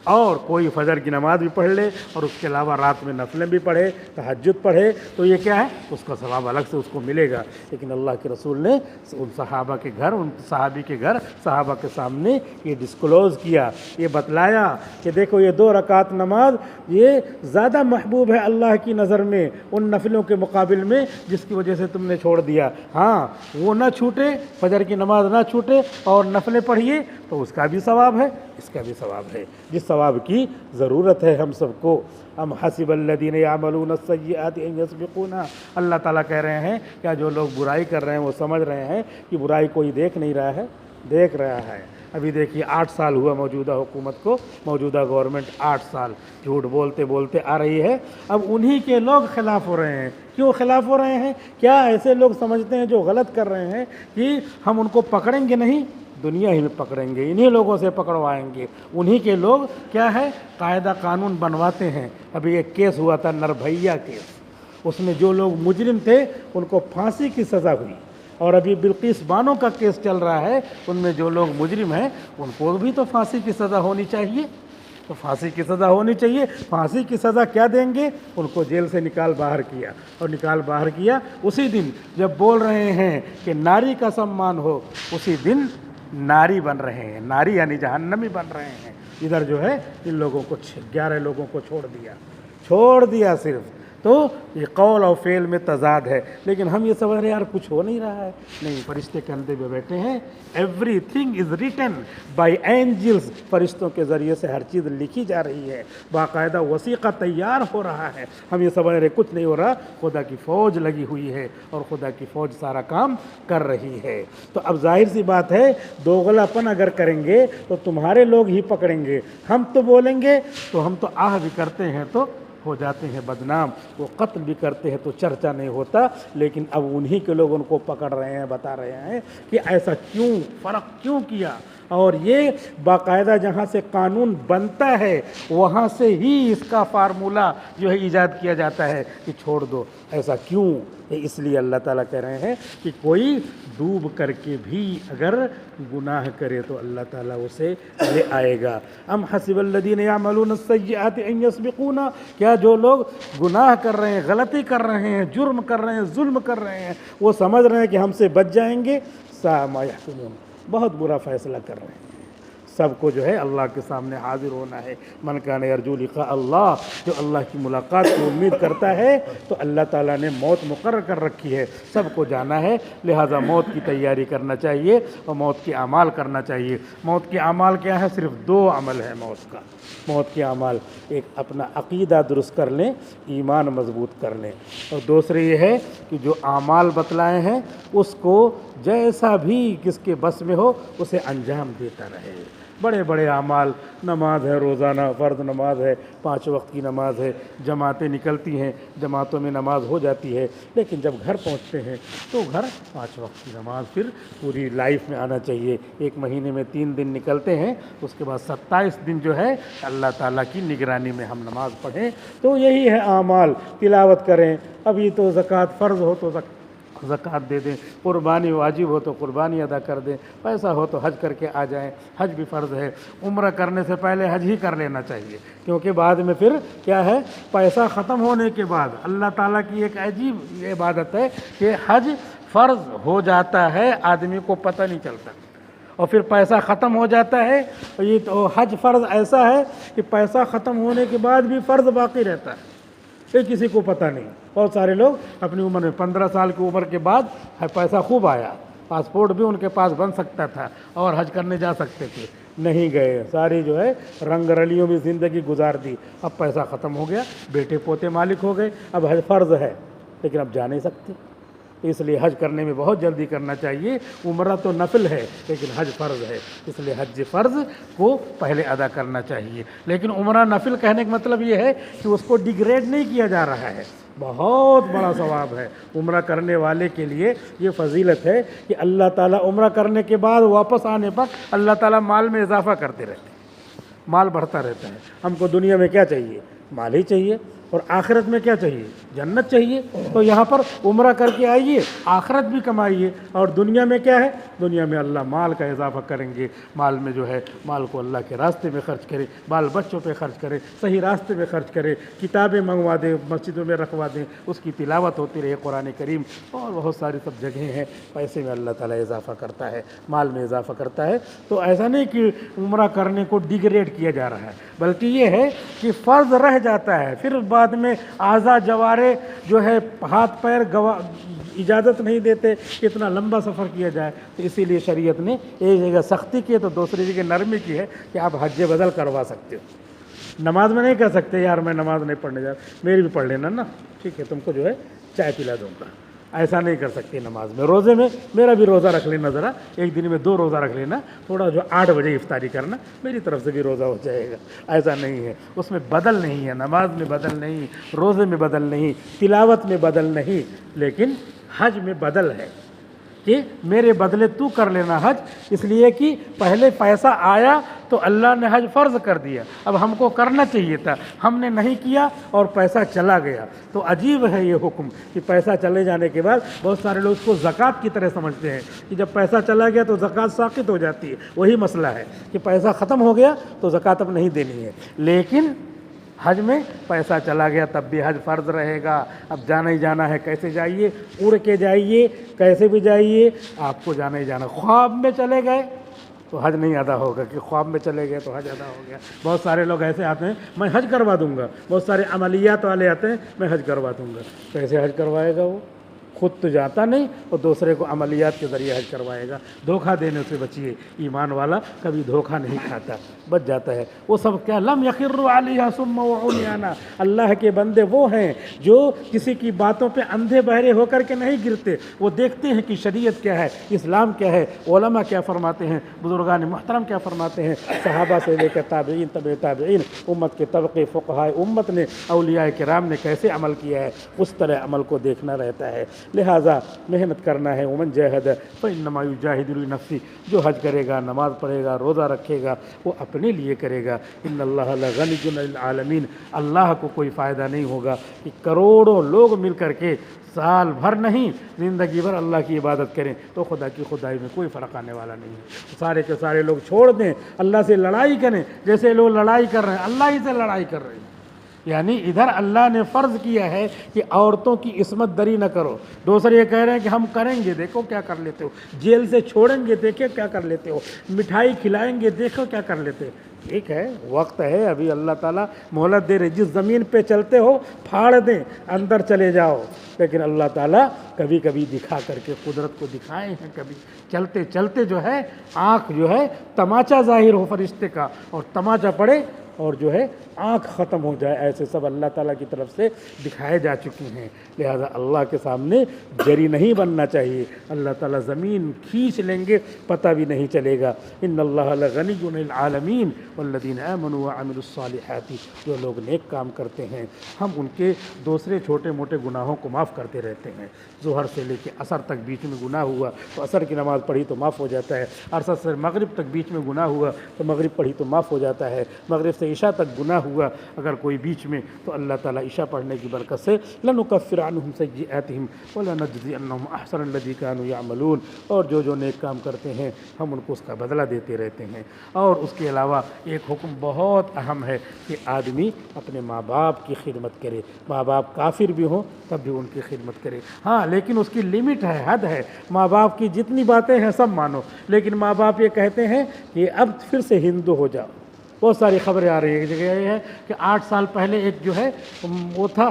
اور کوئی فجر کی نماز بھی پڑھ لے اور اس کے علاوہ رات میں نفلیں بھی پڑھے، تہجد پڑھے، تو یہ کیا ہے؟ اس کا ثواب الگ سے اس کو ملے گا۔ لیکن اللہ کے رسول نے ان صحابہ کے گھر، ان صحابی کے گھر، صحابہ کے سامنے یہ ڈسکلوز کیا، یہ بتلایا کہ دیکھو یہ 2 رکعت نماز یہ زیادہ محبوب ہے اللہ کی نظر میں ان نفلوں کے مقابل میں جس کی وجہ سے تم نے چھوڑ دیا۔ ہاں وہ نہ چھوٹے، فجر کی نماز نہ چھوٹے اور نفلیں پڑھیے تو اس کا بھی ثواب ہے، اس کا بھی ثواب ہے، جس ثواب کی ضرورت ہے ہم سب کو۔ ام حسب الذین یعملون السیئات ان یسبقونا، اللہ تعالیٰ کہہ رہے ہیں کیا جو لوگ برائی کر رہے ہیں وہ سمجھ رہے ہیں کہ برائی کوئی دیکھ نہیں رہا ہے؟ دیکھ رہا ہے۔ ابھی دیکھیے 8 سال ہوا موجودہ حکومت کو، موجودہ گورنمنٹ 8 سال جھوٹ بولتے بولتے آ رہی ہے، اب انہی کے لوگ خلاف ہو رہے ہیں۔ کیوں خلاف ہو رہے ہیں؟ کیا ایسے لوگ سمجھتے ہیں جو غلط کر رہے ہیں کہ ہم ان کو پکڑیں گے نہیں، دنیا ہی میں پکڑیں گے، انہی لوگوں سے پکڑوائیں گے۔ انہی کے لوگ کیا ہے؟ قاعدہ قانون بنواتے ہیں۔ ابھی ایک کیس ہوا تھا نربھیا کیس، اس میں جو لوگ مجرم تھے ان کو پھانسی کی سزا ہوئی، اور ابھی بلقیس بانو کا کیس چل رہا ہے، ان میں جو لوگ مجرم ہیں ان کو بھی تو پھانسی کی سزا ہونی چاہیے، تو پھانسی کی سزا ہونی چاہیے۔ پھانسی کی سزا کیا دیں گے؟ ان کو جیل سے نکال باہر کیا، اور نکال باہر کیا اسی دن جب بول رہے ہیں کہ ناری کا سمان ہو، اسی دن ناری بن رہے ہیں، ناری یعنی جہنمی بن رہے ہیں۔ ادھر جو ہے ان لوگوں کو 11 لوگوں کو چھوڑ دیا صرف۔ تو یہ قول اور فعل میں تضاد ہے، لیکن ہم یہ سمجھ رہے ہیں یار کچھ ہو نہیں رہا ہے، نہیں، فرشتے کندھے پہ بیٹھے ہیں، everything is written by angels, فرشتوں کے ذریعے سے ہر چیز لکھی جا رہی ہے، باقاعدہ وثیقہ تیار ہو رہا ہے۔ ہم یہ سمجھ رہے کچھ نہیں ہو رہا، خدا کی فوج لگی ہوئی ہے اور خدا کی فوج سارا کام کر رہی ہے۔ تو اب ظاہر سی بات ہے دوغلا پن اگر کریں گے تو تمہارے لوگ ہی پکڑیں گے، ہم تو بولیں گے تو ہم تو آہ بھی کرتے ہیں تو ہو جاتے ہیں بدنام، وہ قتل بھی کرتے ہیں تو چرچا نہیں ہوتا، لیکن اب انہی کے لوگ ان کو پکڑ رہے ہیں، بتا رہے ہیں کہ ایسا کیوں، فرق کیوں کیا، اور یہ باقاعدہ جہاں سے قانون بنتا ہے وہاں سے ہی اس کا فارمولہ جو ہے ایجاد کیا جاتا ہے کہ چھوڑ دو، ایسا کیوں، اس لیے اللہ تعالیٰ کہہ رہے ہیں کہ کوئی ڈوب کر کے بھی اگر گناہ کرے تو اللہ تعالیٰ اسے لے آئے گا۔ ام حسب الذین یعملون السیئات ان یسبقونا، کیا جو لوگ گناہ کر رہے ہیں، غلطی کر رہے ہیں، جرم کر رہے ہیں، ظلم کر رہے ہیں، وہ سمجھ رہے ہیں کہ ہم سے بچ جائیں گے؟ ساء ما یحکمون، بہت برا فیصلہ کر رہے ہیں۔ سب کو جو ہے اللہ کے سامنے حاضر ہونا ہے۔ من کان یرجو لقاء اللہ، جو اللہ کی ملاقات کی امید کرتا ہے تو اللہ تعالیٰ نے موت مقرر کر رکھی ہے، سب کو جانا ہے، لہٰذا موت کی تیاری کرنا چاہیے اور موت کے اعمال کرنا چاہیے۔ موت کے اعمال کیا ہے؟ صرف دو عمل ہے موت کا۔ موت کے اعمال، ایک اپنا عقیدہ درست کر لیں، ایمان مضبوط کر لیں، اور دوسرے یہ ہے کہ جو اعمال بتلائے ہیں اس کو جیسا بھی کس کے بس میں ہو اسے انجام دیتا رہے۔ بڑے بڑے اعمال، نماز ہے روزانہ، فرض نماز ہے، 5 وقت کی نماز ہے، جماعتیں نکلتی ہیں، جماعتوں میں نماز ہو جاتی ہے، لیکن جب گھر پہنچتے ہیں تو گھر 5 وقت کی نماز پھر پوری لائف میں آنا چاہیے۔ ایک مہینے میں 3 دن نکلتے ہیں، اس کے بعد 27 دن جو ہے اللہ تعالیٰ کی نگرانی میں ہم نماز پڑھیں۔ تو یہی ہے اعمال، تلاوت کریں، ابھی تو زکوٰۃ فرض ہو تو زکوٰۃ دے دیں، قربانی واجب ہو تو قربانی ادا کر دیں، پیسہ ہو تو حج کر کے آ جائیں، حج بھی فرض ہے۔ عمرہ کرنے سے پہلے حج ہی کر لینا چاہیے، کیونکہ بعد میں پھر کیا ہے، پیسہ ختم ہونے کے بعد اللہ تعالیٰ کی ایک عجیب عبادت ہے کہ حج فرض ہو جاتا ہے، آدمی کو پتہ نہیں چلتا، اور پھر پیسہ ختم ہو جاتا ہے۔ یہ تو حج فرض ایسا ہے کہ پیسہ ختم ہونے کے بعد بھی فرض باقی رہتا ہے، یہ کسی کو پتہ نہیں۔ بہت سارے لوگ اپنی عمر میں 15 سال کی عمر کے بعد پیسہ خوب آیا، پاسپورٹ بھی ان کے پاس بن سکتا تھا اور حج کرنے جا سکتے تھے، نہیں گئے، ساری جو ہے رنگ رلیوں میں زندگی گزار دی، اب پیسہ ختم ہو گیا، بیٹے پوتے مالک ہو گئے، اب حج فرض ہے لیکن اب جا نہیں سکتے۔ اس لیے حج کرنے میں بہت جلدی کرنا چاہیے۔ عمرہ تو نفل ہے لیکن حج فرض ہے، اس لیے حج فرض کو پہلے ادا کرنا چاہیے۔ لیکن عمرہ نفل کہنے کا مطلب یہ ہے کہ اس کو ڈیگریڈ نہیں کیا جا رہا ہے، بہت بڑا ثواب ہے عمرہ کرنے والے کے لیے۔ یہ فضیلت ہے کہ اللہ تعالیٰ عمرہ کرنے کے بعد واپس آنے پر اللہ تعالیٰ مال میں اضافہ کرتے رہتے ہیں، مال بڑھتا رہتا ہے۔ ہم کو دنیا میں کیا چاہیے؟ مال ہی چاہیے، اور آخرت میں کیا چاہیے؟ جنت چاہیے۔ تو یہاں پر عمرہ کر کے آئیے، آخرت بھی کمائیے، اور دنیا میں کیا ہے؟ دنیا میں اللہ مال کا اضافہ کریں گے، مال میں جو ہے مال کو اللہ کے راستے میں خرچ کرے، بال بچوں پہ خرچ کرے، صحیح راستے میں خرچ کرے، کتابیں منگوا دیں، مسجدوں میں رکھوا دیں، اس کی تلاوت ہوتی رہے، قرآن کریم، اور بہت ساری سب جگہیں ہیں۔ پیسے میں اللہ تعالیٰ اضافہ کرتا ہے، مال میں اضافہ کرتا ہے۔ تو ایسا نہیں کہ عمرہ کرنے کو ڈیگریڈ کیا جا رہا ہے، بلکہ یہ ہے کہ فرض رہ جاتا ہے، پھر بعد میں اعضاء جوارے جو ہے ہاتھ پیر اجازت نہیں دیتے کہ اتنا لمبا سفر کیا جائے، تو اسی لیے شریعت نے ایک جگہ سختی کی تو دوسری جگہ نرمی کی ہے کہ آپ حج بدل کروا سکتے ہو۔ نماز میں نہیں کہہ سکتے یار میں نماز نہیں پڑھنے جا رہا، میری بھی پڑھ لینا نا، ٹھیک ہے، تم کو جو ہے چائے پلا دوں گا، ایسا نہیں کر سکتے نماز میں۔ روزے میں میرا بھی روزہ رکھ لینا، ذرا ایک دن میں 2 روزہ رکھ لینا، تھوڑا جو 8 بجے افطاری کرنا، میری طرف سے بھی روزہ ہو جائے گا، ایسا نہیں ہے۔ اس میں بدل نہیں ہے، نماز میں بدل نہیں، روزے میں بدل نہیں، تلاوت میں بدل نہیں، لیکن حج میں بدل ہے کہ میرے بدلے تو کر لینا حج، اس لیے کہ پہلے پیسہ آیا تو اللہ نے حج فرض کر دیا، اب ہم کو کرنا چاہیے تھا، ہم نے نہیں کیا اور پیسہ چلا گیا۔ تو عجیب ہے یہ حکم کہ پیسہ چلے جانے کے بعد بہت سارے لوگ اس کو زکوٰۃ کی طرح سمجھتے ہیں کہ جب پیسہ چلا گیا تو زکوٰۃ ساقط ہو جاتی ہے۔ وہی مسئلہ ہے کہ پیسہ ختم ہو گیا تو زکوٰۃ اب نہیں دینی ہے، لیکن حج میں پیسہ چلا گیا تب بھی حج فرض رہے گا۔ اب جانا ہی جانا ہے، کیسے جائیے؟ اڑ کے جائیے، کیسے بھی جائیے، آپ کو جانا ہی جانا۔ خواب میں چلے گئے تو حج نہیں ادا ہوگا، کہ خواب میں چلے گئے تو حج ادا ہو گیا۔ بہت سارے لوگ ایسے آتے ہیں میں حج کروا دوں گا، بہت سارے عملیات والے آتے ہیں میں حج کروا دوں گا، کیسے حج کروائے گا؟ وہ خود تو جاتا نہیں اور دوسرے کو عملیات کے ذریعے حج کروائے گا۔ دھوکہ دینے سے بچیے، ایمان والا کبھی دھوکہ نہیں کھاتا، بچ جاتا ہے۔ وہ سب کیا لم یخروا علیہا صم وعمیانا، اللہ کے بندے وہ ہیں جو کسی کی باتوں پہ اندھے بہرے ہو کر کے نہیں گرتے، وہ دیکھتے ہیں کہ شریعت کیا ہے، اسلام کیا ہے، علماء کیا فرماتے ہیں، بزرگان محترم کیا فرماتے ہیں، صحابہ سے لے کر تابعین، تبع تابعین، امت کے طبقے، فقہائے امت نے، اولیاء کرام نے کیسے عمل کیا ہے، اس طرح عمل کو دیکھنا رہتا ہے۔ لہٰذا محنت کرنا ہے۔ ومن جاہد فإنما یجاہد لنفسہ، جو حج کرے گا، نماز پڑھے گا، روزہ رکھے گا، وہ اپنے لیے کرے گا۔ ان اللہ لغنی عن العالمین، اللہ کو کوئی فائدہ نہیں ہوگا کہ کروڑوں لوگ مل کر کے سال بھر نہیں زندگی بھر اللہ کی عبادت کریں تو خدا کی خدائی میں کوئی فرق آنے والا نہیں ہے۔ سارے کے سارے لوگ چھوڑ دیں، اللہ سے لڑائی کریں، جیسے لوگ لڑائی کر رہے ہیں اللہ ہی سے لڑائی کر رہے ہیں۔ یعنی ادھر اللہ نے فرض کیا ہے کہ عورتوں کی عصمت دری نہ کرو، دوسرے یہ کہہ رہے ہیں کہ ہم کریں گے، دیکھو کیا کر لیتے ہو، جیل سے چھوڑیں گے دیکھیں کیا کر لیتے ہو، مٹھائی کھلائیں گے دیکھو کیا کر لیتے ہو۔ ٹھیک ہے، وقت ہے، ابھی اللہ تعالیٰ مہلت دے رہے، جس زمین پہ چلتے ہو پھاڑ دیں، اندر چلے جاؤ، لیکن اللہ تعالیٰ کبھی کبھی دکھا کر کے قدرت کو دکھائے ہیں، کبھی چلتے چلتے جو ہے آنکھ جو ہے تماچا ظاہر ہو فرشتے کا اور تماچا پڑے اور جو ہے آنکھ ختم ہو جائے، ایسے سب اللہ تعالیٰ کی طرف سے دکھائے جا چکی ہیں۔ لہذا اللہ کے سامنے جری نہیں بننا چاہیے، اللہ تعالیٰ زمین کھینچ لیں گے پتہ بھی نہیں چلے گا۔ ان اللہ لغنی عن العالمین والذین آمنوا وعملوا الصالحات، جو لوگ نیک کام کرتے ہیں ہم ان کے دوسرے چھوٹے موٹے گناہوں کو معاف کرتے رہتے ہیں۔ ظہر سے لے کے عصر تک بیچ میں گناہ ہوا تو عصر کی نماز پڑھی تو معاف ہو جاتا ہے، عصر سے مغرب تک بیچ میں گناہ ہوا تو مغرب پڑھی تو معاف ہو جاتا ہے، مغرب سے عشاء تک گناہ ہوا اگر کوئی بیچ میں تو اللہ تعالیٰ عشاء پڑھنے کی برکت سے لنکفر عنہم سیئاتہم ولنجزینہم احسن الذی کانوا یعملون، اور جو نیک کام کرتے ہیں ہم ان کو اس کا بدلہ دیتے رہتے ہیں۔ اور اس کے علاوہ ایک حکم بہت اہم ہے کہ آدمی اپنے ماں باپ کی خدمت کرے، ماں باپ کافر بھی ہوں تب بھی ان کی خدمت کرے، ہاں لیکن اس کی لمٹ ہے، حد ہے۔ ماں باپ کی جتنی باتیں ہیں سب مانو، لیکن ماں باپ یہ کہتے ہیں کہ اب پھر سے ہندو ہو جاؤ۔ بہت ساری خبریں آ رہی ہیں، ایک جگہ یہ ہے کہ 8 سال پہلے ایک جو ہے وہ تھا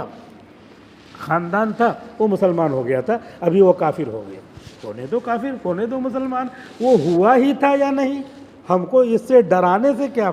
خاندان تھا وہ مسلمان ہو گیا تھا، ابھی وہ کافر ہو گیا۔ ہونے دو کافر، ہونے دو مسلمان، وہ ہوا ہی تھا یا نہیں، ہم کو اس سے ڈرانے سے کیا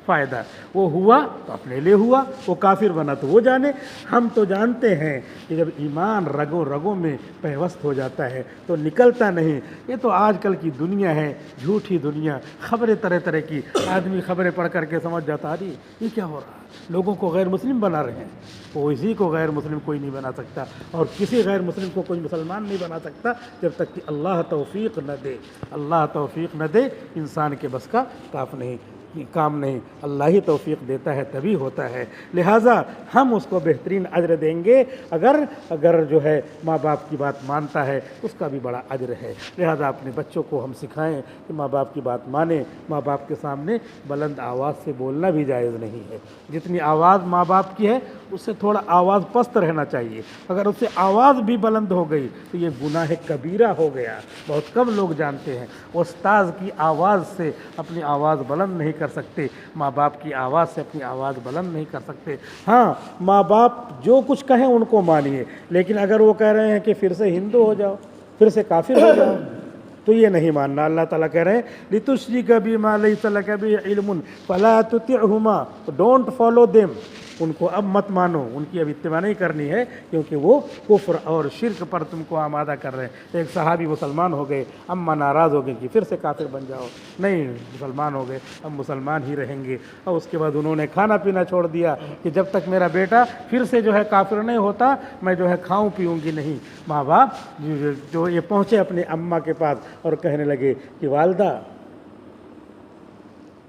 فائدہ؟ وہ ہوا تو اپنے لیے ہوا، وہ کافر بنا تو وہ جانے۔ ہم تو جانتے ہیں کہ جب ایمان رگوں رگوں میں پیوست ہو جاتا ہے تو نکلتا نہیں۔ یہ تو آج کل کی دنیا ہے، جھوٹی دنیا، خبریں طرح طرح کی، آدمی خبریں پڑھ کر کے سمجھ جاتا ہے یہ کیا ہو رہا ہے، لوگوں کو غیر مسلم بنا رہے ہیں۔ وہ اسی کو غیر مسلم کوئی نہیں بنا سکتا، اور کسی غیر مسلم کو کوئی مسلمان نہیں بنا سکتا جب تک کہ اللہ توفیق نہ دے۔ اللہ توفیق نہ دے انسان کے بس کا کام نہیں، اللہ ہی توفیق دیتا ہے تبھی ہوتا ہے۔ لہٰذا ہم اس کو بہترین اجر دیں گے اگر جو ہے ماں باپ کی بات مانتا ہے اس کا بھی بڑا اجر ہے۔ لہٰذا اپنے بچوں کو ہم سکھائیں کہ ماں باپ کی بات مانیں، ماں باپ کے سامنے بلند آواز سے بولنا بھی جائز نہیں ہے۔ جتنی آواز ماں باپ کی ہے اس سے تھوڑا آواز پست رہنا چاہیے، اگر اس سے آواز بھی بلند ہو گئی تو یہ گناہ کبیرہ ہو گیا۔ بہت کم لوگ جانتے ہیں استاذ کی آواز سے اپنی آواز بلند نہیں کر سکتے، ماں باپ کی آواز سے اپنی آواز بلند نہیں کر سکتے۔ ہاں ماں باپ جو کچھ کہیں ان کو مانیے، لیکن اگر وہ کہہ رہے ہیں کہ پھر سے ہندو ہو جاؤ، پھر سے کافر ہو جاؤ، تو یہ نہیں ماننا۔ اللہ تعالیٰ کہہ رہے ہیں لِتُشْرِكَ بِمَا لَيْسَ لَكَ بِهِ عِلْمٌ فَلَا تُطِعْهُمَا، ڈونٹ فالو دیم، ان کو اب مت مانو، ان کی اب اتباع نہیں کرنی ہے کیونکہ وہ کفر اور شرک پر تم کو آمادہ کر رہے ہیں۔ ایک صحابی مسلمان ہو گئے، اماں ناراض ہو گئے کہ پھر سے کافر بن جاؤ، نہیں مسلمان ہو گئے اب مسلمان ہی رہیں گے، اور اس کے بعد انہوں نے کھانا پینا چھوڑ دیا کہ جب تک میرا بیٹا پھر سے جو ہے کافر نہیں ہوتا میں جو ہے کھاؤں پیوں گی نہیں۔ ماں باپ جو یہ پہنچے اپنے اماں کے پاس اور کہنے لگے کہ والدہ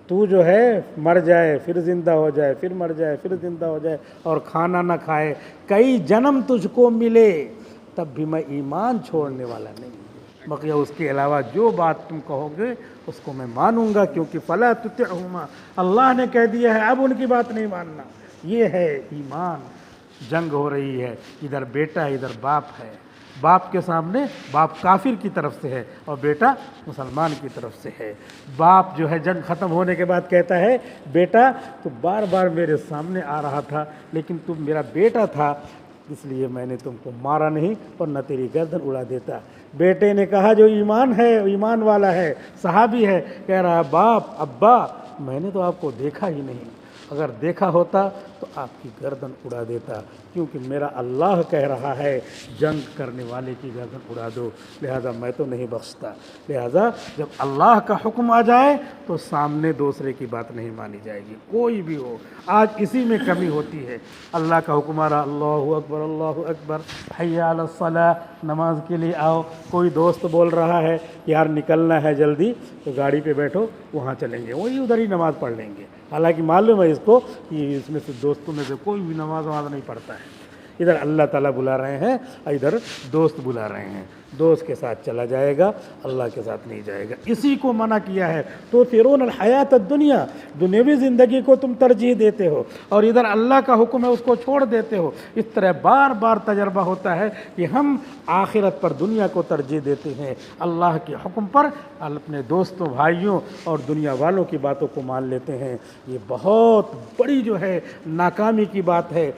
تو جو ہے مر جائے پھر زندہ ہو جائے، پھر مر جائے پھر زندہ ہو جائے اور کھانا نہ کھائے، کئی جنم تجھ کو ملے تب بھی میں ایمان چھوڑنے والا نہیں، بقیہ اس کے علاوہ جو بات تم کہو گے اس کو میں مانوں گا، کیونکہ فلا تطعہما، اللہ نے کہہ دیا ہے اب ان کی بات نہیں ماننا۔ یہ ہے ایمان۔ جنگ ہو رہی ہے، ادھر بیٹا ادھر باپ ہے، باپ کے سامنے باپ کافر کی طرف سے ہے اور بیٹا مسلمان کی طرف سے ہے۔ باپ جو ہے جنگ ختم ہونے کے بعد کہتا ہے بیٹا تو بار بار میرے سامنے آ رہا تھا لیکن تم میرا بیٹا تھا اس لیے میں نے تم کو مارا نہیں ورنہ تیری گردن اڑا دیتا۔ بیٹے نے کہا جو ایمان ہے، ایمان والا ہے، صحابی ہے، کہہ رہا باپ ابا میں نے تو آپ کو دیکھا ہی نہیں، اگر دیکھا ہوتا تو آپ کی گردن اڑا دیتا، کیونکہ میرا اللہ کہہ رہا ہے جنگ کرنے والے کی گردن اڑا دو، لہذا میں تو نہیں بخشتا۔ لہذا جب اللہ کا حکم آ جائے تو سامنے دوسرے کی بات نہیں مانی جائے گی، کوئی بھی ہو۔ آج اسی میں کمی ہوتی ہے، اللہ کا حکم آ رہا اللہ اکبر اللہ اکبر حی علی الصلاۃ، نماز کے لیے آؤ، کوئی دوست بول رہا ہے یار نکلنا ہے جلدی تو گاڑی پہ بیٹھو وہاں چلیں گے، وہی ادھر ہی نماز پڑھ لیں گے، حالانکہ معلوم ہے اس کو کہ اس میں سے دوستوں میں سے کوئی بھی نماز نہیں پڑھتا ہے، ادھر اللہ تعالیٰ بلا رہے ہیں، ادھر دوست بلا رہے ہیں، دوست کے ساتھ چلا جائے گا، اللہ کے ساتھ نہیں جائے گا۔ اسی کو منع کیا ہے، تو تیرون الحیات الدنیا، دنیوی زندگی کو تم ترجیح دیتے ہو، اور ادھر اللہ کا حکم ہے اس کو چھوڑ دیتے ہو۔ اس طرح بار بار تجربہ ہوتا ہے کہ ہم آخرت پر دنیا کو ترجیح دیتے ہیں، اللہ کے حکم پر اپنے دوستوں بھائیوں اور دنیا والوں کی باتوں کو مان لیتے ہیں۔ یہ بہت بڑی جو ہے ناکامی کی بات ہے۔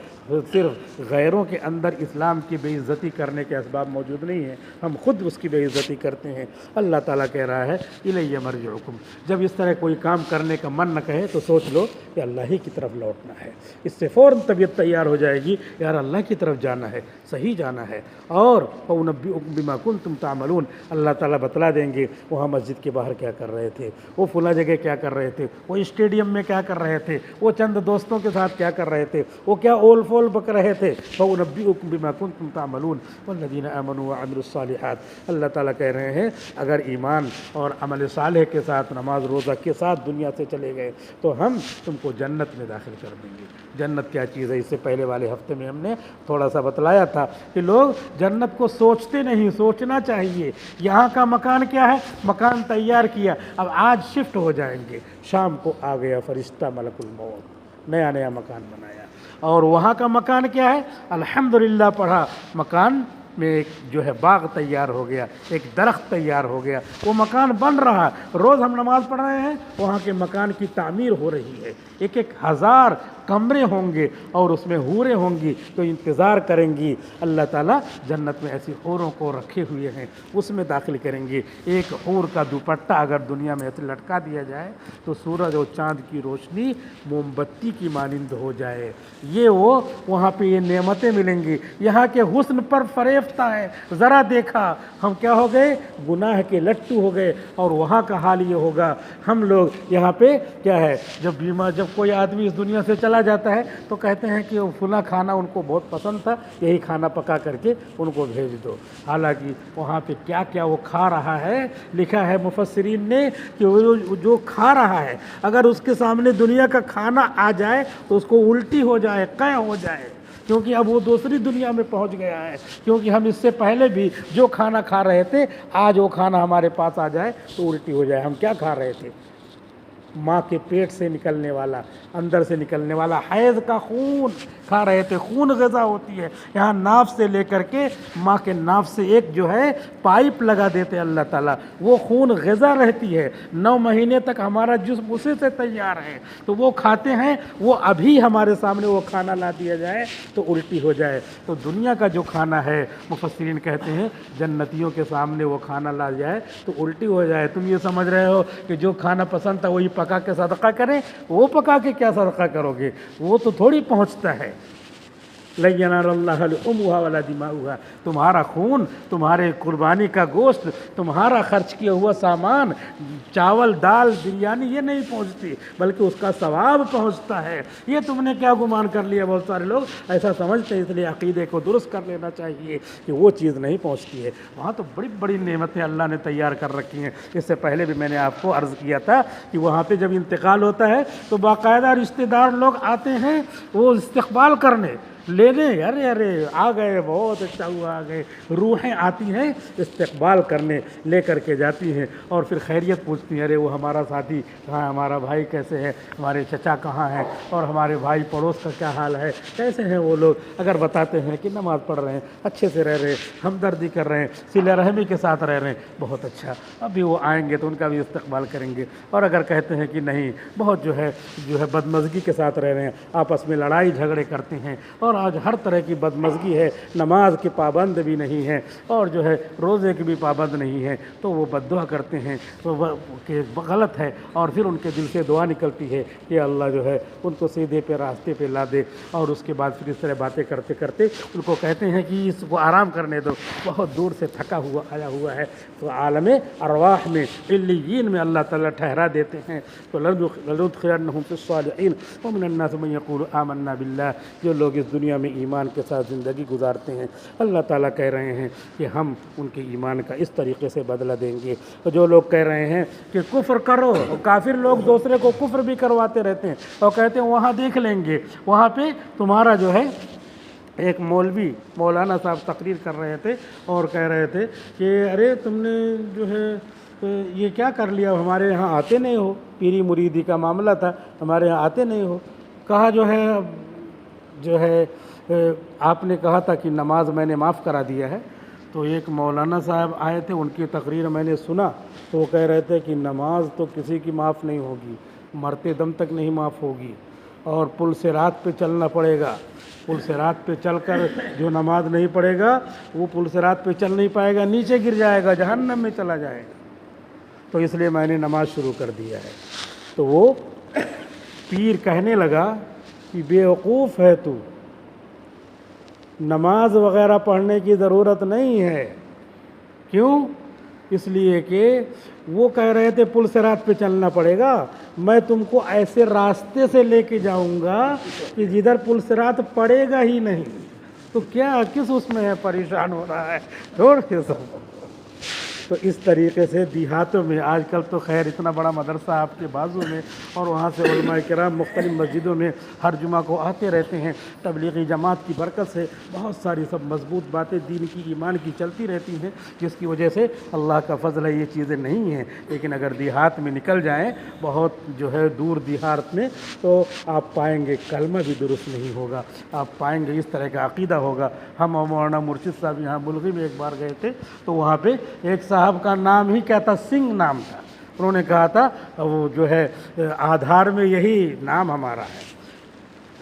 صرف غیروں کے اندر اسلام کی بے عزتی کرنے کے اسباب موجود نہیں ہیں، ہم خود اس کی بے عزتی کرتے ہیں۔ اللہ تعالیٰ کہہ رہا ہے الیہ مرجعکم، جب اس طرح کوئی کام کرنے کا من نہ کہے تو سوچ لو کہ اللہ ہی کی طرف لوٹنا ہے، اس سے فوراً طبیعت تیار ہو جائے گی، یار اللہ کی طرف جانا ہے، صحیح جانا ہے۔ اور فَأُنَبِّئُكُم بِمَا كُنتُمْ تَعْمَلُونَ، اللہ تعالیٰ بتلا دیں گے وہاں مسجد کے باہر کیا کر رہے تھے، وہ فلاں جگہ کیا کر رہے تھے، وہ اسٹیڈیم میں کیا کر رہے تھے، وہ چند دوستوں کے ساتھ کیا کر رہے تھے، وہ کیا اول فول بک رہے تھے۔ فَأُنَبِّئُكُم بِمَا كُنتُمْ تَعْمَلُونَ وَالَّذِينَ آمَنُوا وَعَمِلُوا الصَّالِحَاتِ، اللہ تعالیٰ کہہ رہے ہیں اگر ایمان اور عمل صالح کے ساتھ، نماز روزہ کے ساتھ دنیا سے چلے گئے تو ہم تم کو جنت میں داخل کر دیں گے۔ جنت کیا چیز ہے، اس سے پہلے والے ہفتے میں ہم نے تھوڑا سا بتلایا تھا کہ لوگ جنت کو سوچتے نہیں، سوچنا چاہیے۔ یہاں کا مکان کیا ہے، مکان تیار کیا، اب آج شفٹ ہو جائیں گے، شام کو آ گیا فرشتہ ملک الموت، نیا نیا مکان بنایا۔ اور وہاں کا مکان کیا ہے، الحمدللہ پڑھا، مکان میں ایک جو ہے باغ تیار ہو گیا، ایک درخت تیار ہو گیا، وہ مکان بن رہا ہے۔ روز ہم نماز پڑھ رہے ہیں، وہاں کے مکان کی تعمیر ہو رہی ہے، 1000 کمرے ہوں گے اور اس میں حوریں ہوں گی تو انتظار کریں گی۔ اللہ تعالیٰ جنت میں ایسی حوروں کو رکھے ہوئے ہیں، اس میں داخل کریں گے۔ ایک حور کا دوپٹہ اگر دنیا میں ایسے لٹکا دیا جائے تو سورج اور چاند کی روشنی موم بتی کی مانند ہو جائے۔ یہ وہ وہاں پہ یہ نعمتیں ملیں گی۔ یہاں کے حسن پر فریفتہ ہے، ذرا دیکھا ہم کیا ہو گئے، گناہ کے لٹو ہو گئے۔ اور وہاں کا حال یہ ہوگا، ہم لوگ یہاں پہ کیا ہے، جب کوئی آدمی اس دنیا سے چلا جاتا ہے تو کہتے ہیں کہ وہ فلاں کھانا ان کو بہت پسند تھا، یہی کھانا پکا کر کے ان کو بھیج دو۔ حالانکہ وہاں پہ کیا کیا وہ کھا رہا ہے، لکھا ہے مفسرین نے کہ وہ جو کھا رہا ہے اگر اس کے سامنے دنیا کا کھانا آ جائے تو اس کو الٹی ہو جائے، قے ہو جائے، کیونکہ اب وہ دوسری دنیا میں پہنچ گیا ہے۔ کیونکہ ہم اس سے پہلے بھی جو کھانا کھا رہے تھے، آج وہ کھانا ہمارے پاس آ جائے تو الٹی ہو جائے۔ ہم کیا کھا رہے تھے، ماں کے پیٹ سے نکلنے والا، اندر سے نکلنے والا حیض کا خون کھا رہے تھے۔ خون غذا ہوتی ہے، یہاں ناف سے لے کر کے ماں کے ناف سے ایک جو ہے پائپ لگا دیتے اللہ تعالیٰ، وہ خون غذا رہتی ہے، 9 مہینے تک ہمارا جسم اسی سے تیار ہے، تو وہ کھاتے ہیں۔ وہ ابھی ہمارے سامنے وہ کھانا لا دیا جائے تو الٹی ہو جائے۔ تو دنیا کا جو کھانا ہے، مفسرین کہتے ہیں جنتیوں کے سامنے وہ کھانا لا جائے تو الٹی ہو جائے۔ تم یہ سمجھ رہے ہو کہ جو کھانا پسند تھا وہی پکا کے صدقہ کریں، وہ پکا کے کیا صدقہ کرو گے، وہ تو تھوڑی پہنچتا ہے۔ لَن يَنَالَ اللَّهَ لُحُومُهَا وَلَا دِمَاؤُهَا، تمہارا خون، تمہارے قربانی کا گوشت، تمہارا خرچ کیا ہوا سامان، چاول دال بریانی، یہ نہیں پہنچتی بلکہ اس کا ثواب پہنچتا ہے۔ یہ تم نے کیا گمان کر لیا، بہت سارے لوگ ایسا سمجھتے ہیں، اس لیے عقیدے کو درست کر لینا چاہیے کہ وہ چیز نہیں پہنچتی ہے۔ وہاں تو بڑی بڑی نعمتیں اللہ نے تیار کر رکھی ہیں۔ اس سے پہلے بھی میں نے آپ کو عرض کیا تھا کہ وہاں پہ جب انتقال ہوتا ہے تو باقاعدہ رشتہ دار لوگ آتے ہیں وہ استقبال کرنے، لینے، ارے ارے آ گئے، بہت اچھا ہوا آ گئے، روحیں آتی ہیں استقبال کرنے، لے کر کے جاتی ہیں اور پھر خیریت پوچھتی ہیں، ارے وہ ہمارا ساتھی کہاں ہے، ہمارا بھائی کیسے ہے، ہمارے چچا کہاں ہیں، اور ہمارے بھائی پڑوس کا کیا حال ہے، کیسے ہیں وہ لوگ۔ اگر بتاتے ہیں کہ نماز پڑھ رہے ہیں، اچھے سے رہ رہے ہیں، ہمدردی کر رہے ہیں، صلہ رحمی کے ساتھ رہ رہے ہیں، بہت اچھا، ابھی وہ آئیں گے تو ان کا بھی استقبال کریں گے۔ اور اگر کہتے ہیں کہ نہیں، بہت جو ہے بدمزگی کے ساتھ رہ رہے ہیں، آپس میں لڑائی جھگڑے کرتے ہیں، اور آج ہر طرح کی بدمزگی ہے، نماز کے پابند بھی نہیں ہے اور جو ہے روزے کے بھی پابند نہیں ہے، تو وہ بد دعا کرتے ہیں کہ غلط ہے، اور پھر ان کے دل سے دعا نکلتی ہے کہ اللہ جو ہے ان کو سیدھے پہ راستے پہ لا دے۔ اور اس کے بعد پھر اس طرح باتیں کرتے کرتے ان کو کہتے ہیں کہ اس کو آرام کرنے دو، بہت دور سے تھکا ہوا آیا ہوا ہے۔ تو عالم ارواح میں، علیین میں اللہ تعالیٰ ٹھہرا دیتے ہیں۔ تو لَنُدْخِلَنَّهُمْ فِي الصَّالِحِينَ وَمِنَ النَّاسِ مَن يَقُولُ آمَنَّا بِاللَّهِ، جو لوگ اس دنیا میں ایمان کے ساتھ زندگی گزارتے ہیں، اللہ تعالیٰ کہہ رہے ہیں کہ ہم ان کے ایمان کا اس طریقے سے بدلہ دیں گے۔ تو جو لوگ کہہ رہے ہیں کہ کفر کرو، اور کافر لوگ دوسرے کو کفر بھی کرواتے رہتے ہیں اور کہتے ہیں وہاں دیکھ لیں گے، وہاں پہ تمہارا جو ہے ایک مولوی مولانا صاحب تقریر کر رہے تھے اور کہہ رہے تھے کہ ارے تم نے جو ہے یہ کیا کر لیا، ہمارے یہاں آتے نہیں ہو، پیری مریدی کا معاملہ تھا، ہمارے یہاں آتے نہیں ہو۔ کہا جو ہے آپ نے کہا تھا کہ نماز میں نے معاف کرا دیا ہے۔ تو ایک مولانا صاحب آئے تھے، ان کی تقریر میں نے سنا تو وہ کہہ رہے تھے کہ نماز تو کسی کی معاف نہیں ہوگی، مرتے دم تک نہیں معاف ہوگی، اور پل صراط پہ چلنا پڑے گا۔ پل صراط پہ چل کر جو نماز نہیں پڑھے گا وہ پل صراط پہ چل نہیں پائے گا، نیچے گر جائے گا، جہنم میں چلا جائے گا۔ تو اس لیے میں نے نماز شروع کر دیا ہے۔ تو وہ پیر کہنے لگا کہ بے وقوف ہے تو، نماز وغیرہ پڑھنے کی ضرورت نہیں ہے۔ کیوں؟ اس لیے کہ وہ کہہ رہے تھے پل صراط پہ چلنا پڑے گا، میں تم کو ایسے راستے سے لے کے جاؤں گا کہ جدھر پل صراط پڑے گا ہی نہیں۔ تو کیا کس اس میں ہے پریشان ہو رہا ہے، چھوڑ کے سب۔ تو اس طریقے سے دیہاتوں میں آج کل تو خیر اتنا بڑا مدرسہ آپ کے بازو میں، اور وہاں سے علماء کرام مختلف مسجدوں میں ہر جمعہ کو آتے رہتے ہیں، تبلیغی جماعت کی برکت سے بہت ساری سب مضبوط باتیں دین کی ایمان کی چلتی رہتی ہیں، جس کی وجہ سے اللہ کا فضل ہے یہ چیزیں نہیں ہیں۔ لیکن اگر دیہات میں نکل جائیں بہت جو ہے دور دیہات میں، تو آپ پائیں گے کلمہ بھی درست نہیں ہوگا، آپ پائیں گے اس طرح کا عقیدہ ہوگا۔ ہم مولانا مرشد صاحب یہاں ملغی میں ایک بار گئے تھے، تو وہاں پہ ایک صاحب کا نام ہی کیا تھا، سنگھ نام تھا۔ انہوں نے کہا تھا وہ جو ہے آدھار میں یہی نام ہمارا ہے،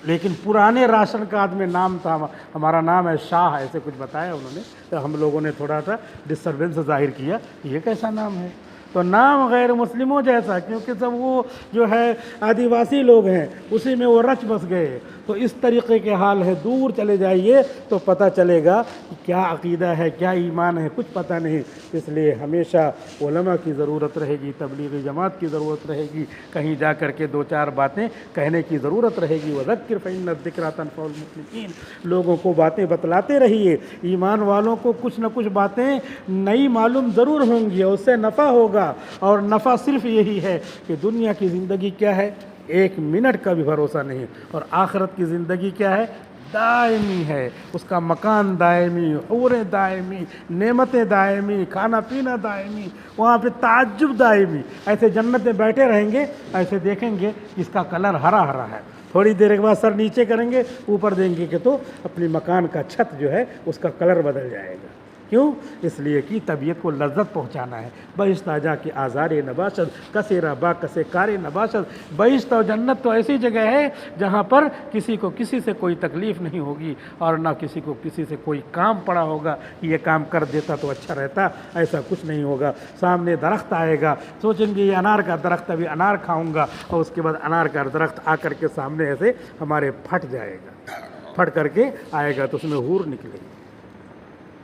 لیکن پرانے راشن کارڈ میں نام تھا ہمارا نام ہے شاہ، ایسے کچھ بتایا انہوں نے۔ تو ہم لوگوں نے تھوڑا سا ڈسٹربنس ظاہر کیا، یہ کیسا نام ہے؟ تو نام غیر مسلموں جیسا، کیونکہ سب وہ جو ہے آدیواسی لوگ ہیں، اسی میں وہ رچ بس گئے۔ تو اس طریقے کے حال ہے، دور چلے جائیے تو پتہ چلے گا کہ کیا عقیدہ ہے، کیا ایمان ہے، کچھ پتہ نہیں۔ اس لیے ہمیشہ علماء کی ضرورت رہے گی، تبلیغی جماعت کی ضرورت رہے گی، کہیں جا کر کے دو چار باتیں کہنے کی ضرورت رہے گی۔ وذکر فإن الذکریٰ تنفع المؤمنین، لوگوں کو باتیں بتلاتے رہیے۔ ایمان والوں کو کچھ نہ کچھ باتیں نئی معلوم ضرور ہوں گی، اور اس سے نفع ہوگا، اور نفع صرف یہی ہے کہ دنیا کی زندگی کیا ہے، ایک منٹ کا بھی بھروسہ نہیں، اور آخرت کی زندگی کیا ہے، دائمی ہے، اس کا مکان دائمی، حوریں دائمی، نعمتیں دائمی، کھانا پینا دائمی، وہاں پہ تعجب دائمی۔ ایسے جنت میں بیٹھے رہیں گے، ایسے دیکھیں گے اس کا کلر ہرا ہرا ہے، تھوڑی دیر کے بعد سر نیچے کریں گے، اوپر دیں گے کہ تو اپنی مکان کا چھت جو ہے اس کا کلر بدل جائے گا۔ کیوں؟ اس لیے کہ طبیعت کو لذت پہنچانا ہے۔ بہشت آجا کی آزار نباشد، کسیرا با کسے کار نباشد۔ بہشت اور جنت تو ایسی جگہ ہے جہاں پر کسی کو کسی سے کوئی تکلیف نہیں ہوگی، اور نہ کسی کو کسی سے کوئی کام پڑا ہوگا کہ یہ کام کر دیتا تو اچھا رہتا، ایسا کچھ نہیں ہوگا۔ سامنے درخت آئے گا، سوچیں گے یہ انار کا درخت، ابھی انار کھاؤں گا، اور اس کے بعد انار کا درخت آ کر کے سامنے ایسے ہمارے پھٹ جائے گا، پھٹ کر کے آئے گا تو اس میں حور نکلے گی،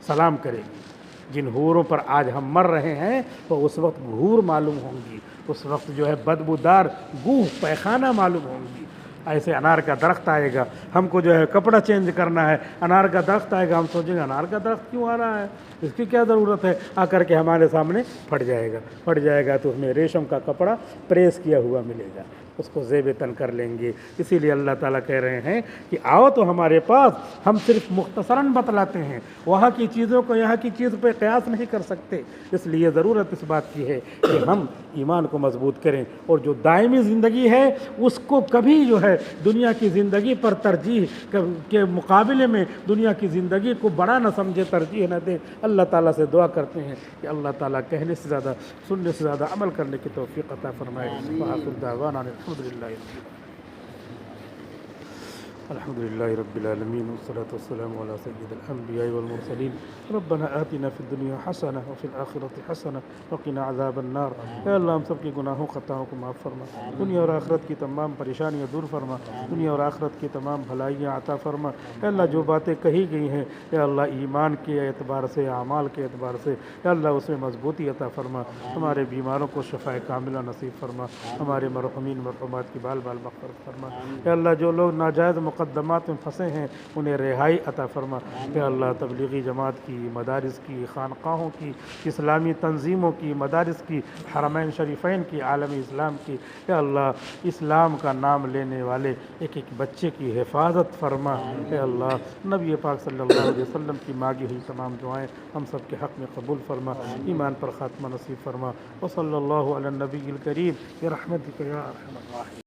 سلام کرے گی۔ جن حوروں پر آج ہم مر رہے ہیں تو اس وقت حور معلوم ہوں گی، اس وقت جو ہے بدبودار گوہ پیخانہ معلوم ہوں گی۔ ایسے انار کا درخت آئے گا، ہم کو جو ہے کپڑا چینج کرنا ہے، انار کا درخت آئے گا، ہم سوچیں گے انار کا درخت کیوں آ رہا ہے، اس کی کیا ضرورت ہے، آ کر کے ہمارے سامنے پھٹ جائے گا، پھٹ جائے گا تو اس میں ریشم کا کپڑا پریس کیا ہوا ملے گا، اس کو زیب تن کر لیں گے۔ اسی لیے اللہ تعالیٰ کہہ رہے ہیں کہ آؤ تو ہمارے پاس، ہم صرف مختصراً بتلاتے ہیں، وہاں کی چیزوں کو یہاں کی چیز پہ قیاس نہیں کر سکتے۔ اس لیے ضرورت اس بات کی ہے کہ ہم ایمان کو مضبوط کریں، اور جو دائمی زندگی ہے اس کو کبھی جو ہے دنیا کی زندگی پر ترجیح کے مقابلے میں دنیا کی زندگی کو بڑا نہ سمجھے، ترجیح نہ دیں۔ اللہ تعالیٰ سے دعا کرتے ہیں کہ اللہ تعالیٰ کہنے سے زیادہ سننے سے زیادہ عمل کرنے کی توفیق عطا فرمائے۔ وآخر دعوانا الحمد لله رب العالمين، والصلاة والسلام على سيد الأنبياء والمرسلين۔ ربنا آتنا في الدنيا حسنة وفي الآخرة حسنة وقنا عذاب النار۔ اے اللہ ہم سب کی گناہوں خطاؤں کو معاف فرما، دنیا اور آخرت کی تمام پریشانیاں دور فرما، دنیا اور آخرت کی تمام بھلائیاں عطا فرما۔ اے اللہ جو باتیں کہی گئی ہیں اے اللہ ایمان کے اعتبار سے، اعمال کے اعتبار سے اے اللہ اس میں مضبوطی عطا فرما، ہمارے بیماروں کو شفاء کاملہ نصیب فرما، ہمارے مرحومین مرحومات کی بال بال مغفرت فرما۔ اے اللہ جو لوگ ناجائز مقدمات میں پھنسے ہیں انہیں رہائی عطا فرما۔ اے اللہ تبلیغی جماعت کی، مدارس کی، خانقاہوں کی، اسلامی تنظیموں کی، مدارس کی، حرمین شریفین کی، عالم اسلام کی، اے اللہ اسلام کا نام لینے والے ایک ایک بچے کی حفاظت فرما۔ اے اللہ نبی پاک صلی اللہ علیہ وسلم کی مانگی ہوئی تمام دعائیں ہم سب کے حق میں قبول فرما، ایمان پر خاتمہ نصیب فرما۔ وصلی اللہ علی النبی الکریم برحمتک یا ارحم الراحمین۔